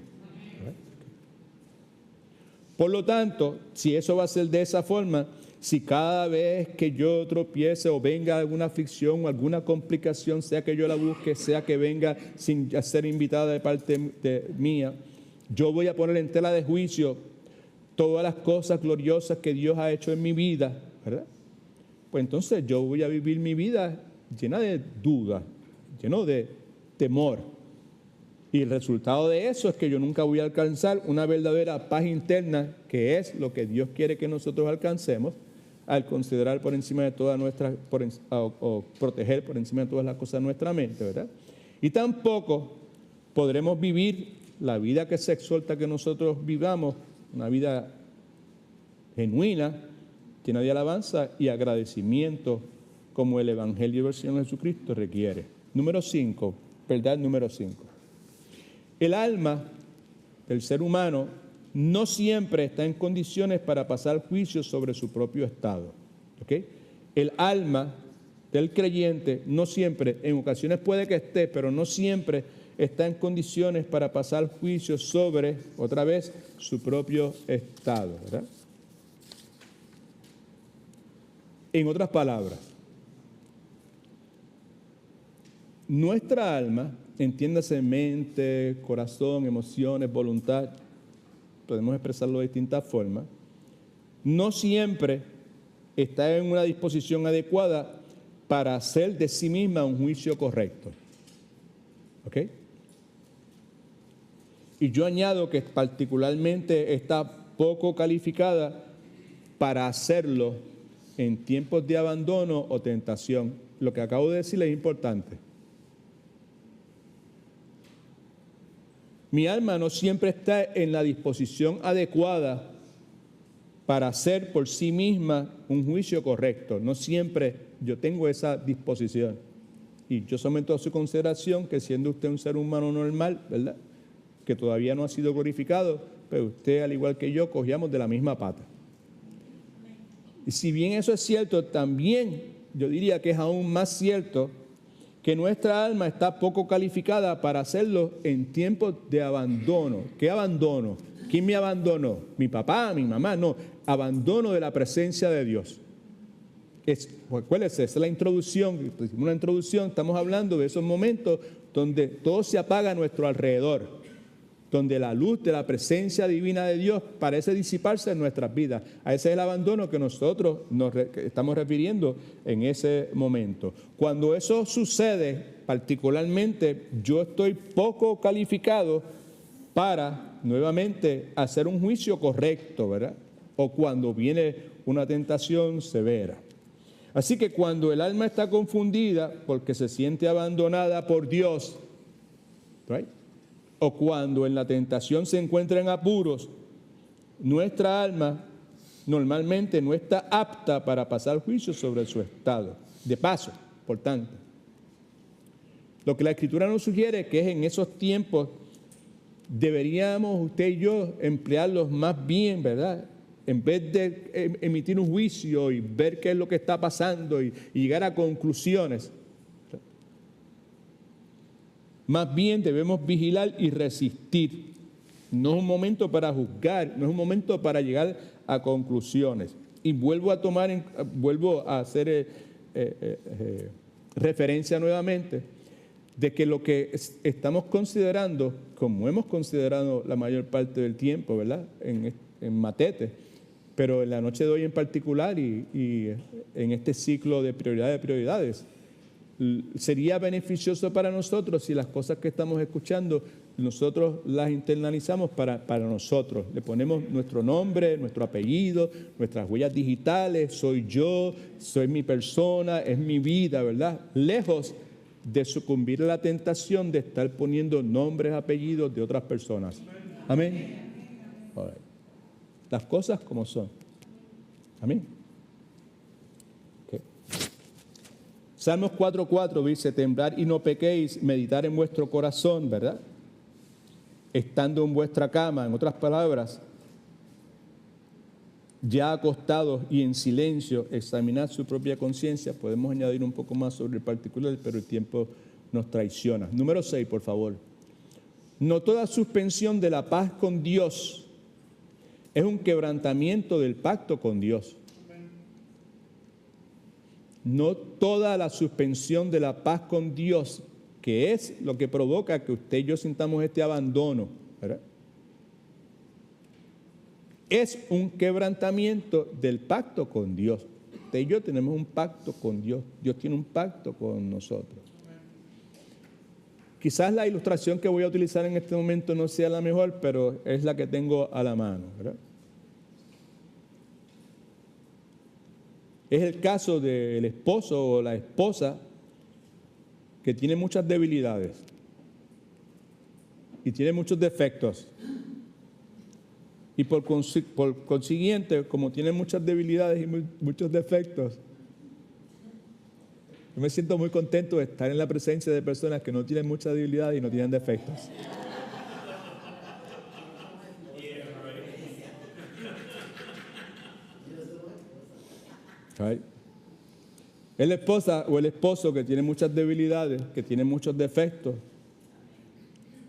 Por lo tanto, si eso va a ser de esa forma, si cada vez que yo tropiece o venga alguna aflicción o alguna complicación, sea que yo la busque, sea que venga sin ser invitada de parte mía, yo voy a poner en tela de juicio todas las cosas gloriosas que Dios ha hecho en mi vida, ¿verdad? Pues entonces yo voy a vivir mi vida llena de duda, lleno de temor. Y el resultado de eso es que yo nunca voy a alcanzar una verdadera paz interna, que es lo que Dios quiere que nosotros alcancemos, al considerar por encima de todas nuestras, o proteger por encima de todas las cosas nuestra mente, ¿verdad? Y tampoco podremos vivir la vida que se exhorta que nosotros vivamos, una vida genuina, llena de alabanza y agradecimiento, como el Evangelio del Señor Jesucristo requiere. Número 5, verdad número 5. El alma del ser humano no siempre está en condiciones para pasar juicio sobre su propio estado. ¿Okay? el alma del creyente no siempre, en ocasiones puede que esté, pero no siempre está en condiciones para pasar juicio sobre, otra vez, su propio estado, ¿verdad? En otras palabras, nuestra alma, entiéndase mente, corazón, emociones, voluntad, podemos expresarlo de distintas formas, no siempre está en una disposición adecuada para hacer de sí misma un juicio correcto. ¿Ok? Y yo añado que particularmente está poco calificada para hacerlo en tiempos de abandono o tentación. Lo que acabo de decir es importante. Mi alma no siempre está en la disposición adecuada para hacer por sí misma un juicio correcto. No siempre yo tengo esa disposición. Y yo someto a su consideración que siendo usted un ser humano normal, ¿verdad?, que todavía no ha sido glorificado, pero usted, al igual que yo, cogíamos de la misma pata. Y si bien eso es cierto, también yo diría que es aún más cierto que nuestra alma está poco calificada para hacerlo en tiempos de abandono. ¿Qué abandono? ¿Quién me abandonó? ¿Mi papá? ¿Mi mamá? No, abandono de la presencia de Dios. Acuérdense, esa es la introducción, una introducción, estamos hablando de esos momentos donde todo se apaga a nuestro alrededor, donde la luz de la presencia divina de Dios parece disiparse en nuestras vidas. A ese es el abandono que nosotros nos estamos refiriendo en ese momento. Cuando eso sucede, particularmente, yo estoy poco calificado para, nuevamente, hacer un juicio correcto, ¿verdad? O cuando viene una tentación severa. Así que cuando el alma está confundida porque se siente abandonada por Dios, ¿right?, o cuando en la tentación se encuentra en apuros, nuestra alma normalmente no está apta para pasar juicio sobre su estado. De paso, por tanto, lo que la Escritura nos sugiere es que en esos tiempos deberíamos usted y yo emplearlos más bien, ¿verdad? En vez de emitir un juicio y ver qué es lo que está pasando y llegar a conclusiones, más bien debemos vigilar y resistir. No es un momento para juzgar, no es un momento para llegar a conclusiones. Y vuelvo a hacer referencia nuevamente de que lo que estamos considerando, como hemos considerado la mayor parte del tiempo, ¿verdad?, en Matete, pero en la noche de hoy en particular y en este ciclo de prioridades, sería beneficioso para nosotros si las cosas que estamos escuchando nosotros las internalizamos para nosotros. Le ponemos nuestro nombre, nuestro apellido, nuestras huellas digitales, soy yo, soy mi persona, es mi vida, ¿verdad? Lejos de sucumbir a la tentación de estar poniendo nombres, apellidos de otras personas. Amén. All right. Las cosas como son. Amén. Salmos 4:4 dice, temblad y no pequéis, meditar en vuestro corazón, ¿verdad?, estando en vuestra cama. En otras palabras, ya acostados y en silencio, examinad su propia conciencia. Podemos añadir un poco más sobre el particular, pero el tiempo nos traiciona. Número 6, por favor. No toda suspensión de la paz con Dios es un quebrantamiento del pacto con Dios. No toda la suspensión de la paz con Dios, que es lo que provoca que usted y yo sintamos este abandono, ¿verdad?, es un quebrantamiento del pacto con Dios. Usted y yo tenemos un pacto con Dios. Dios tiene un pacto con nosotros. Quizás la ilustración que voy a utilizar en este momento no sea la mejor, pero es la que tengo a la mano, ¿verdad? Es el caso del esposo o la esposa que tiene muchas debilidades y tiene muchos defectos. Y por consiguiente, como tiene muchas debilidades y muchos defectos, yo me siento muy contento de estar en la presencia de personas que no tienen muchas debilidades y no tienen defectos. Right. Es la esposa o el esposo que tiene muchas debilidades, que tiene muchos defectos,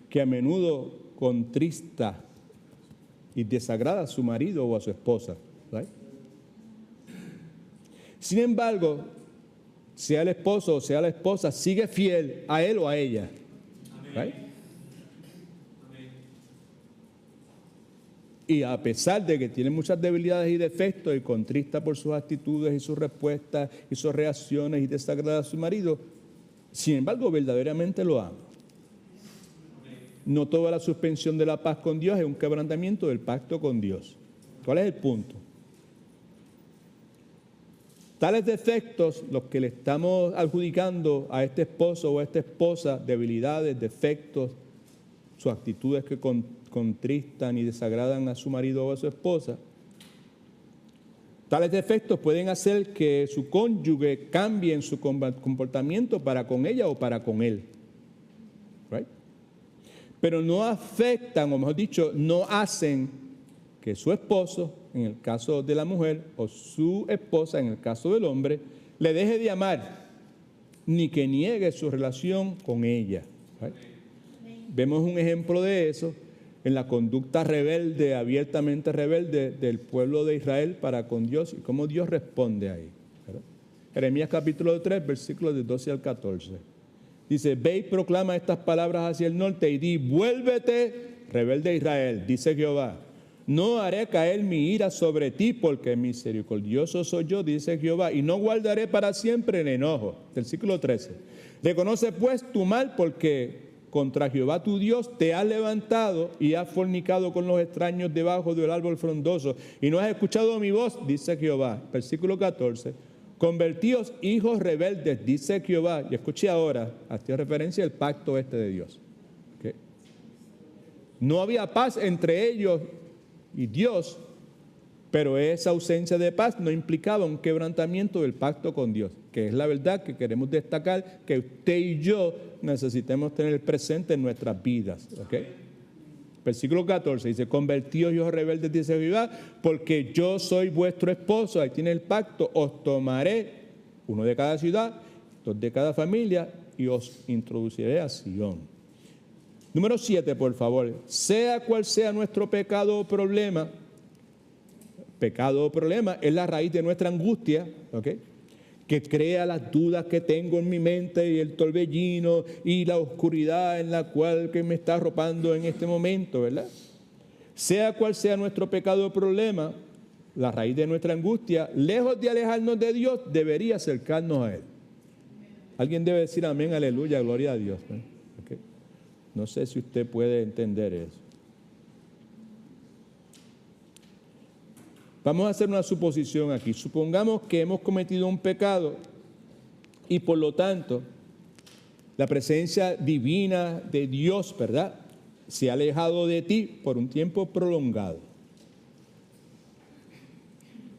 que a menudo contrista y desagrada a su marido o a su esposa. ¿Right? Sin embargo, sea el esposo o sea la esposa, sigue fiel a él o a ella. ¿Right? Y a pesar de que tiene muchas debilidades y defectos y contrista por sus actitudes y sus respuestas y sus reacciones y desagrada a su marido, sin embargo, verdaderamente lo ama. No toda la suspensión de la paz con Dios es un quebrantamiento del pacto con Dios. ¿Cuál es el punto? Tales defectos, los que le estamos adjudicando a este esposo o a esta esposa, debilidades, defectos, sus actitudes que contristan y desagradan a su marido o a su esposa, tales defectos pueden hacer que su cónyuge cambie en su comportamiento para con ella o para con él. Right? Pero no afectan, o mejor dicho, no hacen que su esposo, en el caso de la mujer, o su esposa, en el caso del hombre, le deje de amar, ni que niegue su relación con ella. Right? Vemos un ejemplo de eso en la conducta rebelde, abiertamente rebelde del pueblo de Israel para con Dios y cómo Dios responde ahí. ¿Verdad? Jeremías capítulo 3, versículos de 12 al 14. Dice, ve y proclama estas palabras hacia el norte y di, vuélvete, rebelde Israel, dice Jehová. No haré caer mi ira sobre ti porque misericordioso soy yo, dice Jehová, y no guardaré para siempre el enojo. Versículo 13. Reconoce pues tu mal porque contra Jehová tu Dios te has levantado y has fornicado con los extraños debajo del árbol frondoso y no has escuchado mi voz, dice Jehová. Versículo 14. Convertíos hijos rebeldes, dice Jehová. Y escuche ahora, hacía referencia al pacto de Dios. ¿Okay? No había paz entre ellos y Dios, pero esa ausencia de paz no implicaba un quebrantamiento del pacto con Dios, que es la verdad que queremos destacar, que usted y yo necesitemos tener presente en nuestras vidas. ¿Okay? Versículo 14 dice, convertíos hijos rebeldes, dice Jehová, porque yo soy vuestro esposo, ahí tiene el pacto, os tomaré, uno de cada ciudad, dos de cada familia, y os introduciré a Sion. Número 7, por favor, sea cual sea nuestro pecado o problema es la raíz de nuestra angustia, ¿ok? Que crea las dudas que tengo en mi mente y el torbellino y la oscuridad en la cual que me está arropando en este momento, ¿verdad? Sea cual sea nuestro pecado o problema, la raíz de nuestra angustia, lejos de alejarnos de Dios, debería acercarnos a Él. Alguien debe decir amén, aleluya, gloria a Dios. ¿Okay? No sé si usted puede entender eso. Vamos a hacer una suposición aquí. Supongamos que hemos cometido un pecado y por lo tanto la presencia divina de Dios, ¿verdad?, se ha alejado de ti por un tiempo prolongado.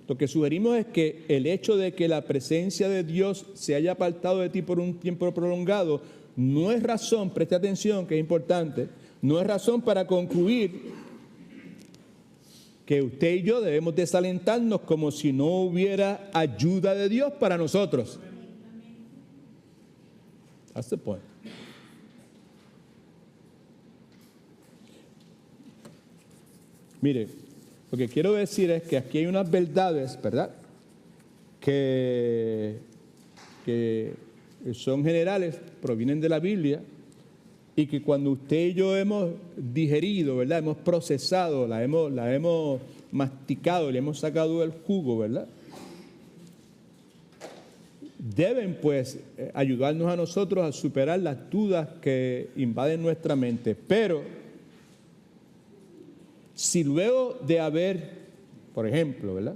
Lo que sugerimos es que el hecho de que la presencia de Dios se haya apartado de ti por un tiempo prolongado no es razón, preste atención que es importante, no es razón para concluir que usted y yo debemos desalentarnos como si no hubiera ayuda de Dios para nosotros. That's the point. Mire, lo que quiero decir es que aquí hay unas verdades, ¿verdad?, que son generales, provienen de la Biblia, y que cuando usted y yo hemos digerido, ¿verdad?, hemos procesado, la hemos masticado, le hemos sacado el jugo, ¿verdad?, deben pues ayudarnos a nosotros a superar las dudas que invaden nuestra mente. Pero si luego de haber, por ejemplo, ¿verdad?,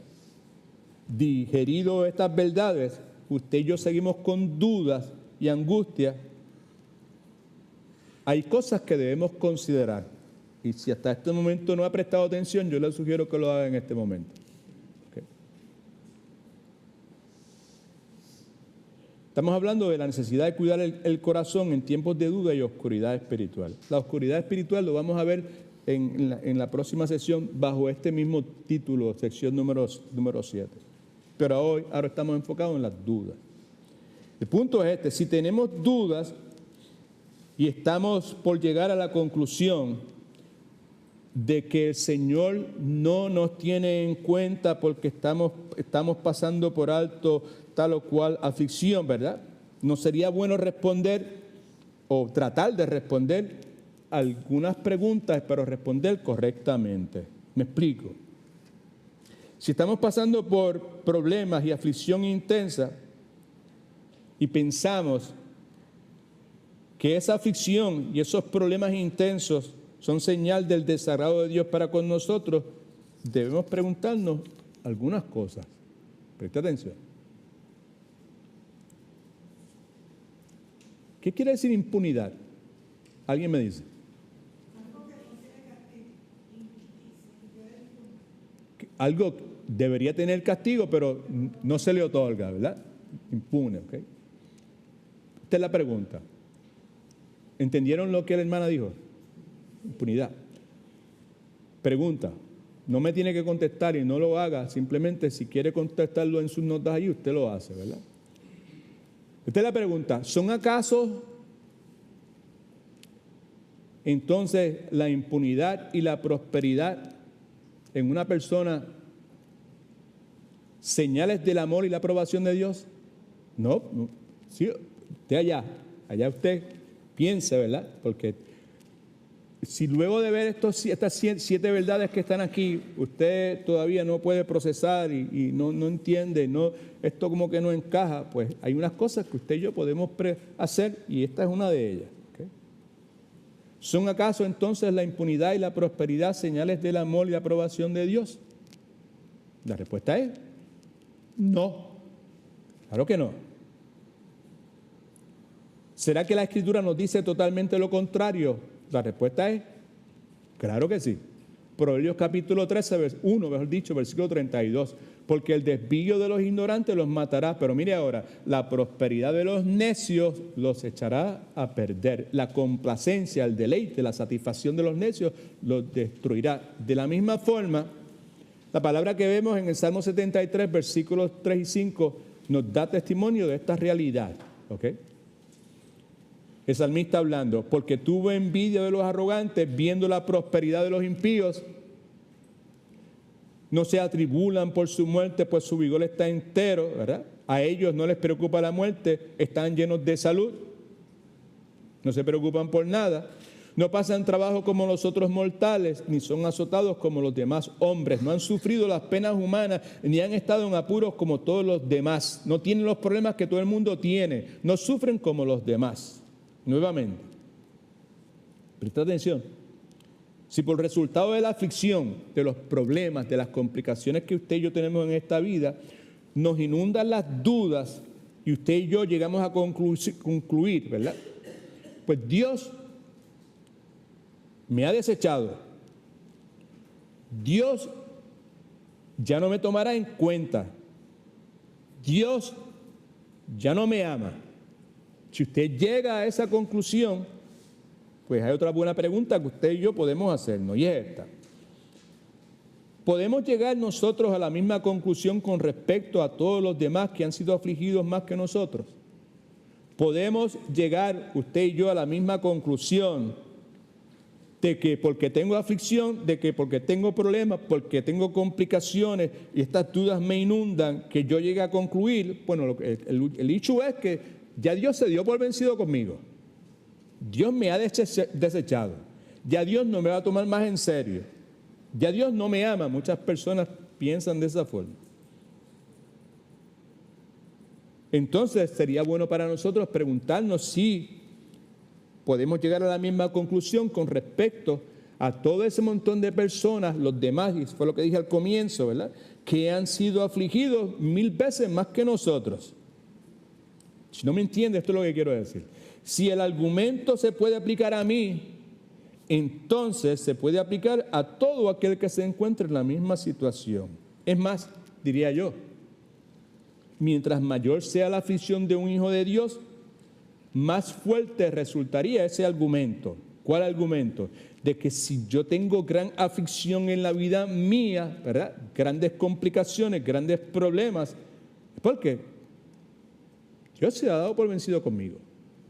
digerido estas verdades, usted y yo seguimos con dudas y angustia, hay cosas que debemos considerar. Y si hasta este momento no ha prestado atención, yo le sugiero que lo haga en este momento. ¿Okay? Estamos hablando de la necesidad de cuidar el corazón en tiempos de duda y oscuridad espiritual. La oscuridad espiritual lo vamos a ver en la próxima sesión bajo este mismo título, sección número 7. Pero ahora estamos enfocados en las dudas. El punto es este: si tenemos dudas y estamos por llegar a la conclusión de que el Señor no nos tiene en cuenta porque estamos pasando por alto tal o cual aflicción, ¿verdad? ¿No sería bueno responder o tratar de responder algunas preguntas, pero responder correctamente? Me explico. Si estamos pasando por problemas y aflicción intensa y pensamos que esa aflicción y esos problemas intensos son señal del desagrado de Dios para con nosotros, debemos preguntarnos algunas cosas. Presta atención. ¿Qué quiere decir impunidad? ¿Alguien me dice? Algo debería tener castigo, pero no se le otorga, ¿verdad? Impune, ¿ok? Esta es la pregunta. ¿Entendieron lo que la hermana dijo? Impunidad. Pregunta. No me tiene que contestar y no lo haga. Simplemente si quiere contestarlo en sus notas ahí, usted lo hace, ¿verdad? Esta es la pregunta. ¿Son acaso entonces la impunidad y la prosperidad en una persona señales del amor y la aprobación de Dios? No. Sí, usted allá usted piense, ¿verdad? Porque si luego de ver estas 7 verdades que están aquí, usted todavía no puede procesar y no entiende, esto como que no encaja, pues hay unas cosas que usted y yo podemos hacer y esta es una de ellas. ¿Okay? ¿Son acaso entonces la impunidad y la prosperidad señales del amor y la aprobación de Dios? La respuesta es no. Claro que no. ¿Será que la Escritura nos dice totalmente lo contrario? La respuesta es, claro que sí. Proverbios capítulo 13, 1, mejor dicho, versículo 32. Porque el desvío de los ignorantes los matará. Pero mire ahora, la prosperidad de los necios los echará a perder. La complacencia, el deleite, la satisfacción de los necios los destruirá. De la misma forma, la palabra que vemos en el Salmo 73, versículos 3 y 5, nos da testimonio de esta realidad. ¿Ok? El salmista hablando, porque tuvo envidia de los arrogantes, viendo la prosperidad de los impíos, no se atribulan por su muerte, pues su vigor está entero, ¿verdad? A ellos no les preocupa la muerte, están llenos de salud, no se preocupan por nada, no pasan trabajo como los otros mortales, ni son azotados como los demás hombres, no han sufrido las penas humanas, ni han estado en apuros como todos los demás, no tienen los problemas que todo el mundo tiene, no sufren como los demás. Nuevamente, presta atención. Si por resultado de la aflicción, de los problemas, de las complicaciones que usted y yo tenemos en esta vida, nos inundan las dudas y usted y yo llegamos a concluir, ¿verdad? Pues Dios me ha desechado. Dios ya no me tomará en cuenta. Dios ya no me ama. Si usted llega a esa conclusión, pues hay otra buena pregunta que usted y yo podemos hacernos, y es esta. ¿Podemos llegar nosotros a la misma conclusión con respecto a todos los demás que han sido afligidos más que nosotros? ¿Podemos llegar usted y yo a la misma conclusión de que porque tengo aflicción, de que porque tengo problemas, porque tengo complicaciones y estas dudas me inundan, que yo llegue a concluir, bueno, el hecho es que ya Dios se dio por vencido conmigo? Dios me ha desechado. Ya Dios no me va a tomar más en serio. Ya Dios no me ama. Muchas personas piensan de esa forma. Entonces sería bueno para nosotros preguntarnos si podemos llegar a la misma conclusión con respecto a todo ese montón de personas, los demás, y fue lo que dije al comienzo, ¿verdad?, que han sido afligidos 1000 veces más que nosotros. Si no me entiende, esto es lo que quiero decir. Si el argumento se puede aplicar a mí, entonces se puede aplicar a todo aquel que se encuentre en la misma situación. Es más, diría yo, mientras mayor sea la aflicción de un hijo de Dios, más fuerte resultaría ese argumento. ¿Cuál argumento? De que si yo tengo gran aflicción en la vida mía, ¿verdad?, grandes complicaciones, grandes problemas, ¿por qué? Dios se ha dado por vencido conmigo,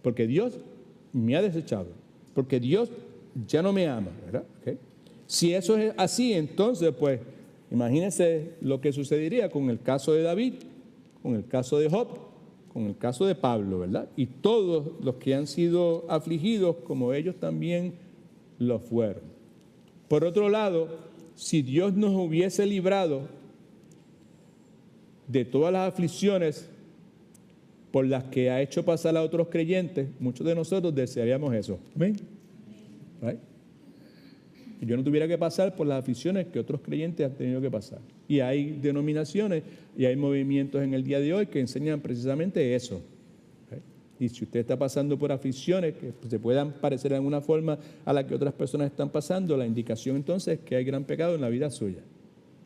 porque Dios me ha desechado, porque Dios ya no me ama, ¿verdad? ¿Okay? Si eso es así, entonces, pues, imagínense lo que sucedería con el caso de David, con el caso de Job, con el caso de Pablo, ¿verdad? Y todos los que han sido afligidos, como ellos también lo fueron. Por otro lado, si Dios nos hubiese librado de todas las aflicciones por las que ha hecho pasar a otros creyentes, muchos de nosotros desearíamos eso. ¿Amén? ¿Right? Que yo no tuviera que pasar por las aflicciones que otros creyentes han tenido que pasar. Y hay denominaciones y hay movimientos en el día de hoy que enseñan precisamente eso. ¿Okay? Y si usted está pasando por aflicciones que se puedan parecer de alguna forma a la que otras personas están pasando, la indicación entonces es que hay gran pecado en la vida suya.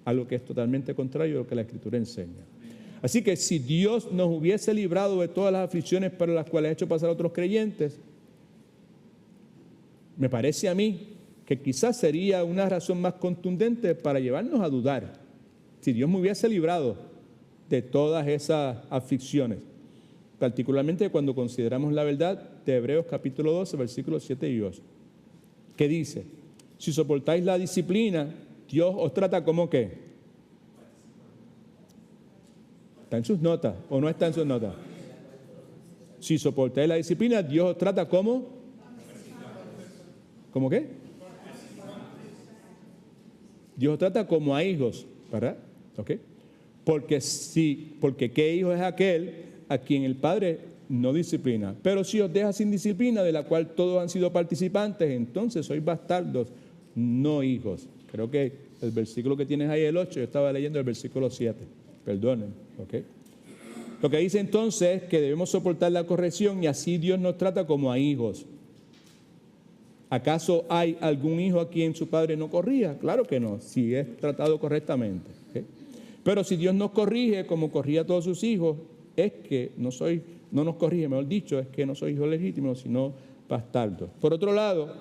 Algo que es totalmente contrario a lo que la Escritura enseña. Así que si Dios nos hubiese librado de todas las aflicciones por las cuales ha hecho pasar a otros creyentes, me parece a mí que quizás sería una razón más contundente para llevarnos a dudar si Dios me hubiese librado de todas esas aflicciones, particularmente cuando consideramos la verdad de Hebreos capítulo 12, versículos 7 y 8, que dice, si soportáis la disciplina, Dios os trata como ¿qué? ¿Está en sus notas o no está en sus notas? Si soportáis la disciplina, Dios os trata como ¿cómo qué? Dios os trata como a hijos, ¿verdad? ¿Okay? Porque ¿qué hijo es aquel a quien el Padre no disciplina? Pero si os deja sin disciplina, de la cual todos han sido participantes, entonces sois bastardos, no hijos. Creo que el versículo que tienes ahí, el 8, yo estaba leyendo el versículo 7. Perdonen, ¿ok? Lo que dice entonces es que debemos soportar la corrección y así Dios nos trata como a hijos. ¿Acaso hay algún hijo a quien su padre no corrija? Claro que no, si es tratado correctamente. ¿Okay? Pero si Dios nos corrige como corría a todos sus hijos, es que no nos corrige, mejor dicho, es que no soy hijo legítimo, sino bastardo. Por otro lado,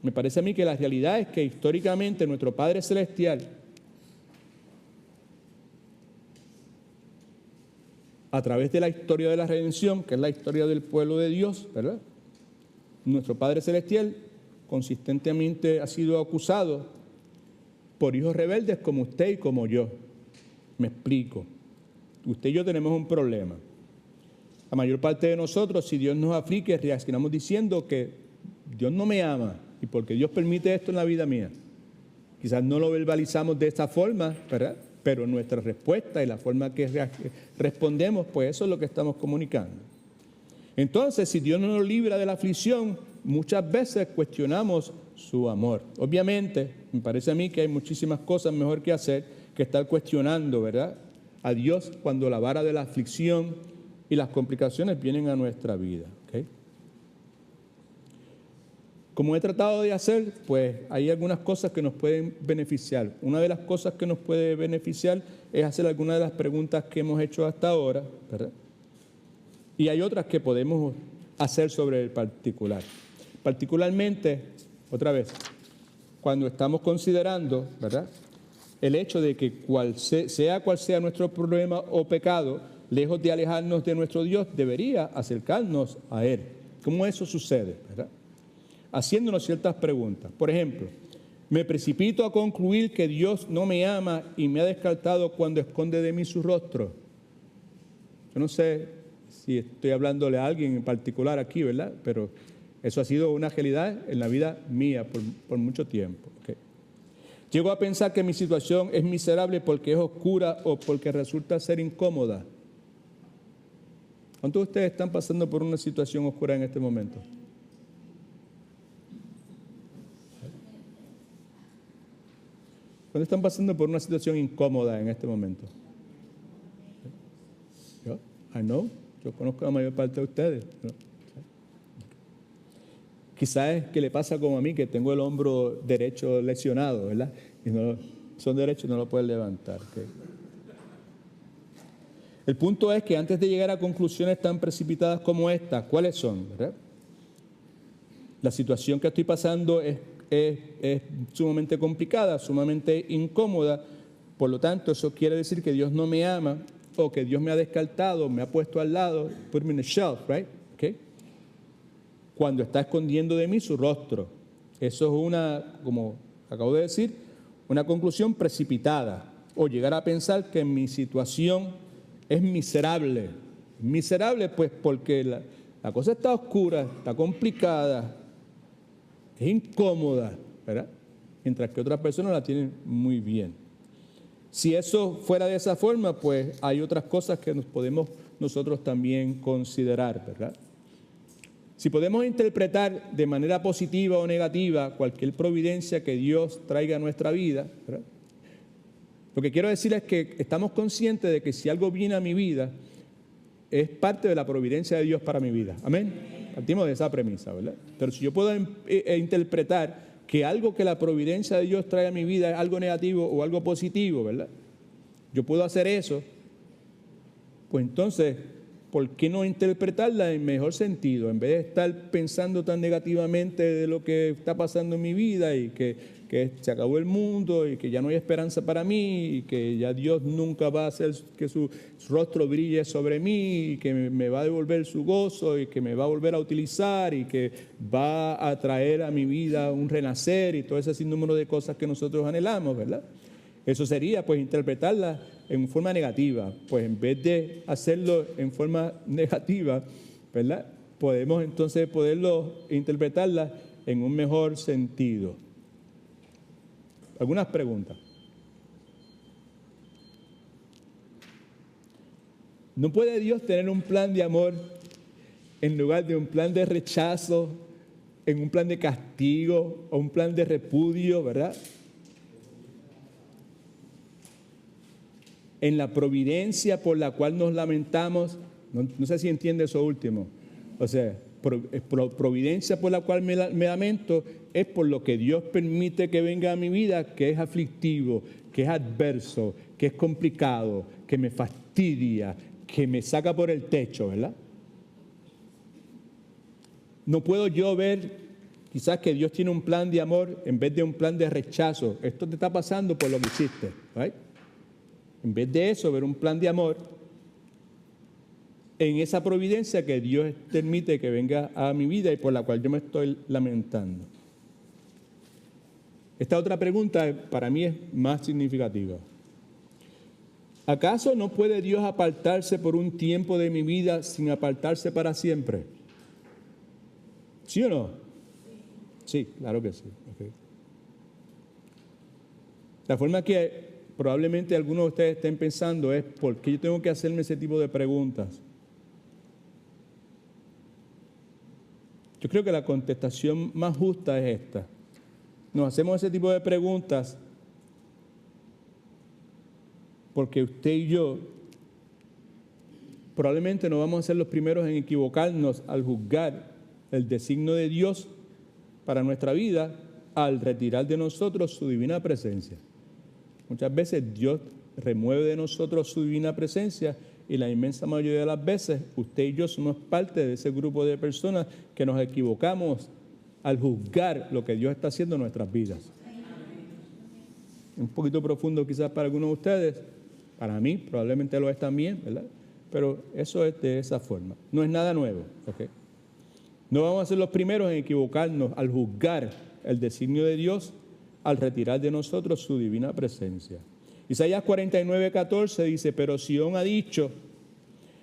me parece a mí que la realidad es que históricamente nuestro Padre Celestial, a través de la historia de la redención, que es la historia del pueblo de Dios, ¿verdad? Nuestro Padre Celestial consistentemente ha sido acusado por hijos rebeldes como usted y como yo. Me explico. Usted y yo tenemos un problema. La mayor parte de nosotros, si Dios nos aflige, reaccionamos diciendo que Dios no me ama y porque Dios permite esto en la vida mía. Quizás no lo verbalizamos de esta forma, ¿verdad? Pero nuestra respuesta y la forma que respondemos, pues eso es lo que estamos comunicando. Entonces, si Dios no nos libra de la aflicción, muchas veces cuestionamos su amor. Obviamente, me parece a mí que hay muchísimas cosas mejor que hacer que estar cuestionando, ¿verdad?, a Dios cuando la vara de la aflicción y las complicaciones vienen a nuestra vida. ¿Okay? Como he tratado de hacer, pues hay algunas cosas que nos pueden beneficiar. Una de las cosas que nos puede beneficiar es hacer algunas de las preguntas que hemos hecho hasta ahora, ¿verdad? Y hay otras que podemos hacer sobre el particular. Particularmente, otra vez, cuando estamos considerando, ¿verdad?, el hecho de que sea cual sea nuestro problema o pecado, lejos de alejarnos de nuestro Dios, debería acercarnos a Él. ¿Cómo eso sucede? ¿Verdad? Haciéndonos ciertas preguntas. Por ejemplo, me precipito a concluir que Dios no me ama y me ha descartado cuando esconde de mí su rostro. Yo no sé si estoy hablándole a alguien en particular aquí, ¿verdad? Pero eso ha sido una realidad en la vida mía por mucho tiempo. ¿Okay? Llego a pensar que mi situación es miserable porque es oscura o porque resulta ser incómoda. ¿Cuántos de ustedes están pasando por una situación oscura en este momento? ¿Cuántos están pasando por una situación incómoda en este momento? Yo, yo conozco a la mayor parte de ustedes. ¿No? Quizás es que le pasa como a mí, que tengo el hombro derecho lesionado, ¿verdad? Y son derechos y no lo pueden levantar. ¿Okay? El punto es que antes de llegar a conclusiones tan precipitadas como esta, ¿cuáles son? ¿Verdad? La situación que estoy pasando es sumamente complicada, sumamente incómoda. Por lo tanto, eso quiere decir que Dios no me ama o que Dios me ha descartado, me ha puesto al lado, put me in the shelf, right? Okay. Cuando está escondiendo de mí su rostro. Eso es una, como acabo de decir, una conclusión precipitada. O llegar a pensar que mi situación es miserable. Miserable pues porque la cosa está oscura, está complicada, es incómoda, ¿verdad? Mientras que otras personas la tienen muy bien. Si eso fuera de esa forma, pues hay otras cosas que nos podemos nosotros también considerar, ¿verdad? Si podemos interpretar de manera positiva o negativa cualquier providencia que Dios traiga a nuestra vida, ¿verdad? Lo que quiero decir es que estamos conscientes de que si algo viene a mi vida, es parte de la providencia de Dios para mi vida. Amén. Partimos de esa premisa, ¿verdad? Pero si yo puedo interpretar que algo que la providencia de Dios trae a mi vida es algo negativo o algo positivo, ¿verdad? Yo puedo hacer eso, pues entonces, ¿por qué no interpretarla en mejor sentido? En vez de estar pensando tan negativamente de lo que está pasando en mi vida y que se acabó el mundo y que ya no hay esperanza para mí y que ya Dios nunca va a hacer que su rostro brille sobre mí y que me va a devolver su gozo y que me va a volver a utilizar y que va a traer a mi vida un renacer y todo ese sinnúmero de cosas que nosotros anhelamos, ¿verdad? Eso sería pues interpretarla en forma negativa. Pues en vez de hacerlo en forma negativa, ¿verdad? Podemos entonces interpretarla en un mejor sentido. ¿Algunas preguntas? ¿No puede Dios tener un plan de amor en lugar de un plan de rechazo, en un plan de castigo o un plan de repudio, ¿verdad? En la providencia por la cual nos lamentamos, no sé si entiende eso último, o sea, providencia por la cual me lamento es por lo que Dios permite que venga a mi vida, que es aflictivo, que es adverso, que es complicado, que me fastidia, que me saca por el techo, ¿verdad? No puedo yo ver quizás que Dios tiene un plan de amor en vez de un plan de rechazo. Esto te está pasando por lo que hiciste, ¿right? En vez de eso, ver un plan de amor en esa providencia que Dios permite que venga a mi vida y por la cual yo me estoy lamentando. Esta otra pregunta para mí es más significativa. ¿Acaso no puede Dios apartarse por un tiempo de mi vida sin apartarse para siempre? ¿Sí o no? Sí, claro que sí. Okay. La forma que probablemente algunos de ustedes estén pensando es ¿por qué yo tengo que hacerme ese tipo de preguntas? Yo creo que la contestación más justa es esta. Nos hacemos ese tipo de preguntas porque usted y yo probablemente no vamos a ser los primeros en equivocarnos al juzgar el designio de Dios para nuestra vida al retirar de nosotros su divina presencia. Muchas veces Dios remueve de nosotros su divina presencia y la inmensa mayoría de las veces usted y yo somos parte de ese grupo de personas que nos equivocamos al juzgar lo que Dios está haciendo en nuestras vidas. Un poquito profundo quizás para algunos de ustedes, para mí probablemente lo es también, ¿verdad? Pero eso es de esa forma. No es nada nuevo, ¿ok? No vamos a ser los primeros en equivocarnos al juzgar el designio de Dios al retirar de nosotros su divina presencia. Isaías 49:14 dice, pero Sión ha dicho,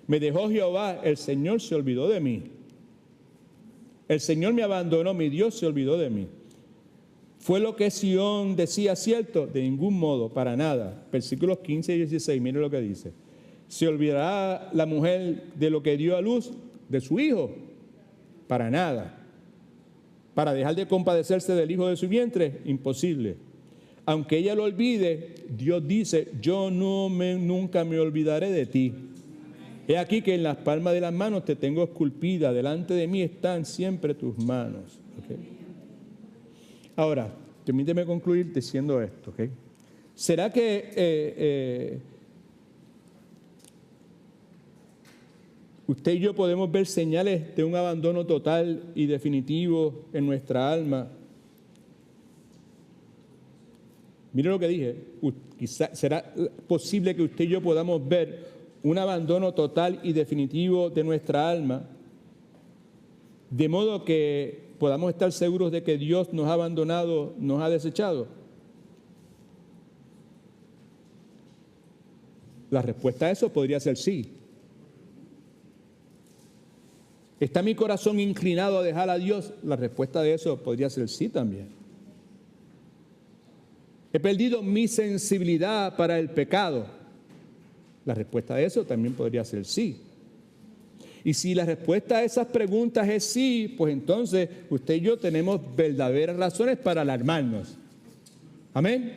me dejó Jehová, el Señor se olvidó de mí. El Señor me abandonó, mi Dios se olvidó de mí. ¿Fue lo que Sión decía cierto? De ningún modo, para nada. Versículos 15 y 16, mire lo que dice. ¿Se olvidará la mujer de lo que dio a luz de su hijo? Para nada. Para dejar de compadecerse del hijo de su vientre, imposible. Aunque ella lo olvide, Dios dice, yo nunca me olvidaré de ti. He aquí que en las palmas de las manos te tengo esculpida, delante de mí están siempre tus manos. ¿Okay? Ahora, permíteme concluir diciendo esto. ¿Okay? ¿Será que usted y yo podemos ver señales de un abandono total y definitivo en nuestra alma? Mire lo que dije, quizá será posible que usted y yo podamos ver un abandono total y definitivo de nuestra alma, de modo que podamos estar seguros de que Dios nos ha abandonado, nos ha desechado? La respuesta a eso podría ser sí. ¿Está mi corazón inclinado a dejar a Dios? La respuesta de eso podría ser sí también. ¿He perdido mi sensibilidad para el pecado? La respuesta de eso también podría ser sí. Y si la respuesta a esas preguntas es sí, pues entonces usted y yo tenemos verdaderas razones para alarmarnos. Amén.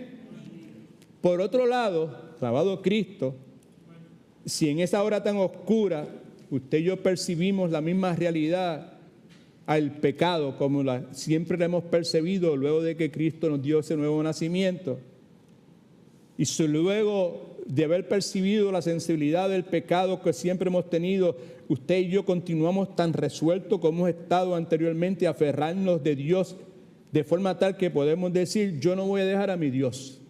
Por otro lado, alabado Cristo, si en esa hora tan oscura usted y yo percibimos la misma realidad al pecado como siempre la hemos percibido luego de que Cristo nos dio ese nuevo nacimiento, y si luego de haber percibido la sensibilidad del pecado que siempre hemos tenido, usted y yo continuamos tan resueltos como hemos estado anteriormente a aferrarnos de Dios de forma tal que podemos decir: yo no voy a dejar a mi Dios.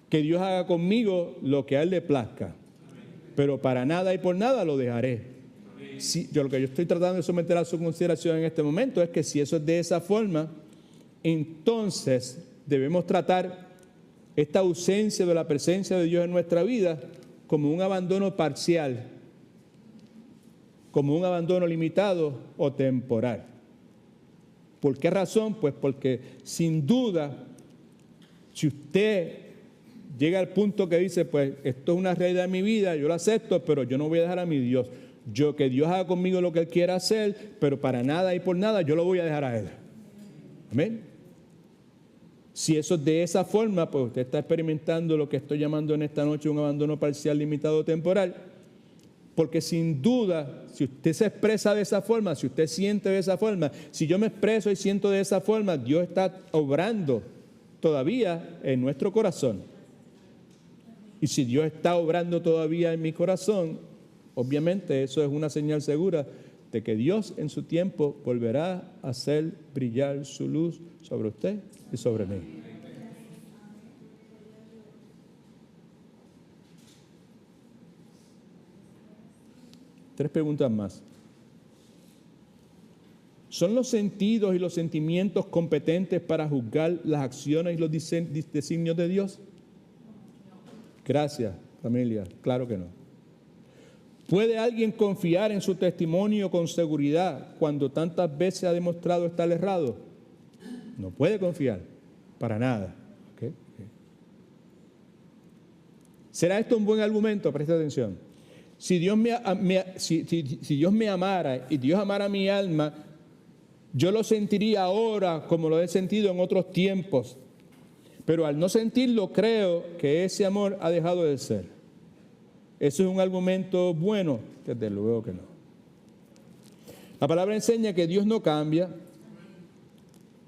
Que Dios haga conmigo lo que a Él le plazca, pero para nada y por nada lo dejaré. Sí, lo que yo estoy tratando de someter a su consideración en este momento es que si eso es de esa forma, entonces debemos tratar esta ausencia de la presencia de Dios en nuestra vida como un abandono parcial, como un abandono limitado o temporal. ¿Por qué razón? Pues porque sin duda, si usted llega al punto que dice: pues esto es una realidad de mi vida, yo lo acepto, pero yo no voy a dejar a mi Dios. Que Dios haga conmigo lo que Él quiera hacer, pero para nada y por nada yo lo voy a dejar a Él. Amén. Si eso es de esa forma, pues usted está experimentando lo que estoy llamando en esta noche un abandono parcial, limitado, temporal. Porque sin duda, si usted se expresa de esa forma, si usted siente de esa forma, si yo me expreso y siento de esa forma, Dios está obrando todavía en nuestro corazón. Y si Dios está obrando todavía en mi corazón, obviamente eso es una señal segura de que Dios en su tiempo volverá a hacer brillar su luz sobre usted y sobre mí. Tres preguntas más. ¿Son los sentidos y los sentimientos competentes para juzgar las acciones y los designios de Dios? Gracias, familia. Claro que no. ¿Puede alguien confiar en su testimonio con seguridad cuando tantas veces ha demostrado estar errado? No puede confiar, para nada. ¿Okay? ¿Será esto un buen argumento? Presta atención. Si Dios me amara y Dios amara mi alma, yo lo sentiría ahora como lo he sentido en otros tiempos. Pero al no sentirlo, creo que ese amor ha dejado de ser. ¿Eso es un argumento bueno? Desde luego que no. La palabra enseña que Dios no cambia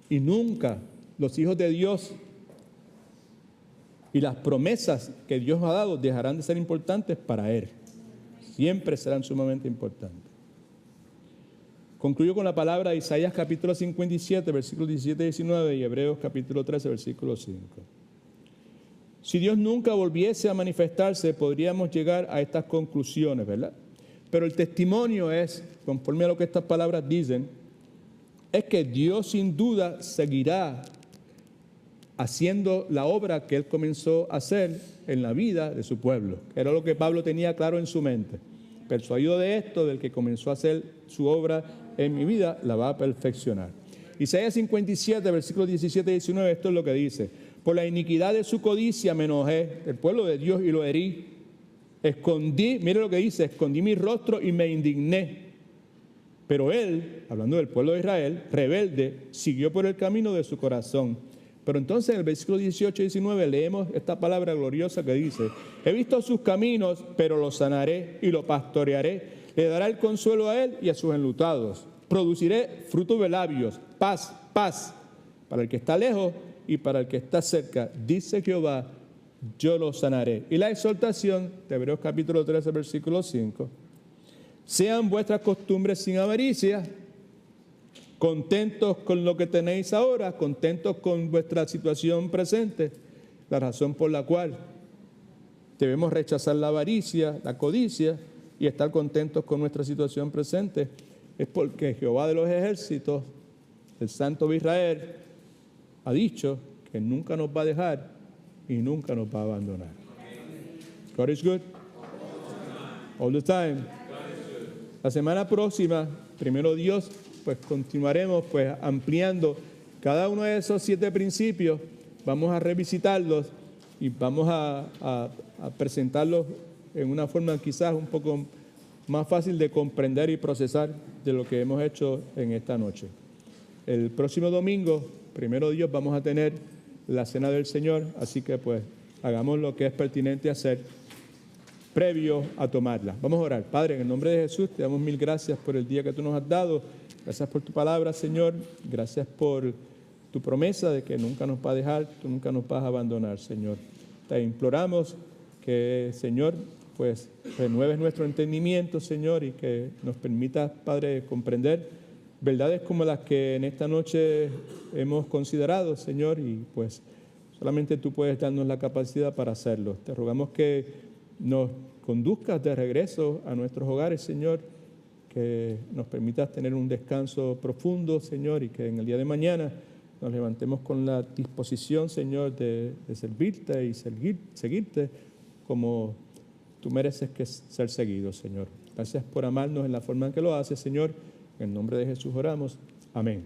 y nunca los hijos de Dios y las promesas que Dios ha dado dejarán de ser importantes para Él. Siempre serán sumamente importantes. Concluyo con la palabra de Isaías capítulo 57, versículos 17 y 19 y Hebreos capítulo 13, versículo 5. Si Dios nunca volviese a manifestarse, podríamos llegar a estas conclusiones, ¿verdad? Pero el testimonio es, conforme a lo que estas palabras dicen, es que Dios sin duda seguirá haciendo la obra que Él comenzó a hacer en la vida de su pueblo. Era lo que Pablo tenía claro en su mente. Persuadido de esto, del que comenzó a hacer su obra en mi vida, la va a perfeccionar. Isaías 57, versículos 17 y 19, esto es lo que dice: por la iniquidad de su codicia me enojé, el pueblo de Dios, y lo herí. Escondí, mire lo que dice, escondí mi rostro y me indigné. Pero él, hablando del pueblo de Israel, rebelde, siguió por el camino de su corazón. Pero entonces en el versículo 18 y 19 leemos esta palabra gloriosa que dice: he visto sus caminos, pero lo sanaré y lo pastorearé. Le dará el consuelo a él y a sus enlutados. Produciré fruto de labios, paz, paz, para el que está lejos y para el que está cerca, dice Jehová, yo lo sanaré. Y la exhortación de Hebreos capítulo 13, versículo 5. Sean vuestras costumbres sin avaricia, contentos con lo que tenéis ahora, contentos con vuestra situación presente, la razón por la cual debemos rechazar la avaricia, la codicia y estar contentos con nuestra situación presente. Es porque Jehová de los ejércitos, el Santo de Israel, ha dicho que nunca nos va a dejar y nunca nos va a abandonar. God is good. All the time. La semana próxima, primero Dios, pues continuaremos pues ampliando cada uno de esos 7 principios. Vamos a revisitarlos y vamos a presentarlos en una forma quizás un poco más fácil de comprender y procesar de lo que hemos hecho en esta noche. El próximo domingo, primero Dios, vamos a tener la Cena del Señor, así que pues hagamos lo que es pertinente hacer previo a tomarla. Vamos a orar. Padre, en el nombre de Jesús, te damos mil gracias por el día que tú nos has dado. Gracias por tu palabra, Señor. Gracias por tu promesa de que nunca nos vas a dejar, tú nunca nos vas a abandonar, Señor. Te imploramos que, Señor, pues renueves nuestro entendimiento, Señor, y que nos permitas, Padre, comprender verdades como las que en esta noche hemos considerado, Señor, y pues solamente tú puedes darnos la capacidad para hacerlo. Te rogamos que nos conduzcas de regreso a nuestros hogares, Señor, que nos permitas tener un descanso profundo, Señor, y que en el día de mañana nos levantemos con la disposición, Señor, de servirte y seguirte como tú mereces que ser seguido, Señor. Gracias por amarnos en la forma en que lo haces, Señor. En el nombre de Jesús oramos. Amén.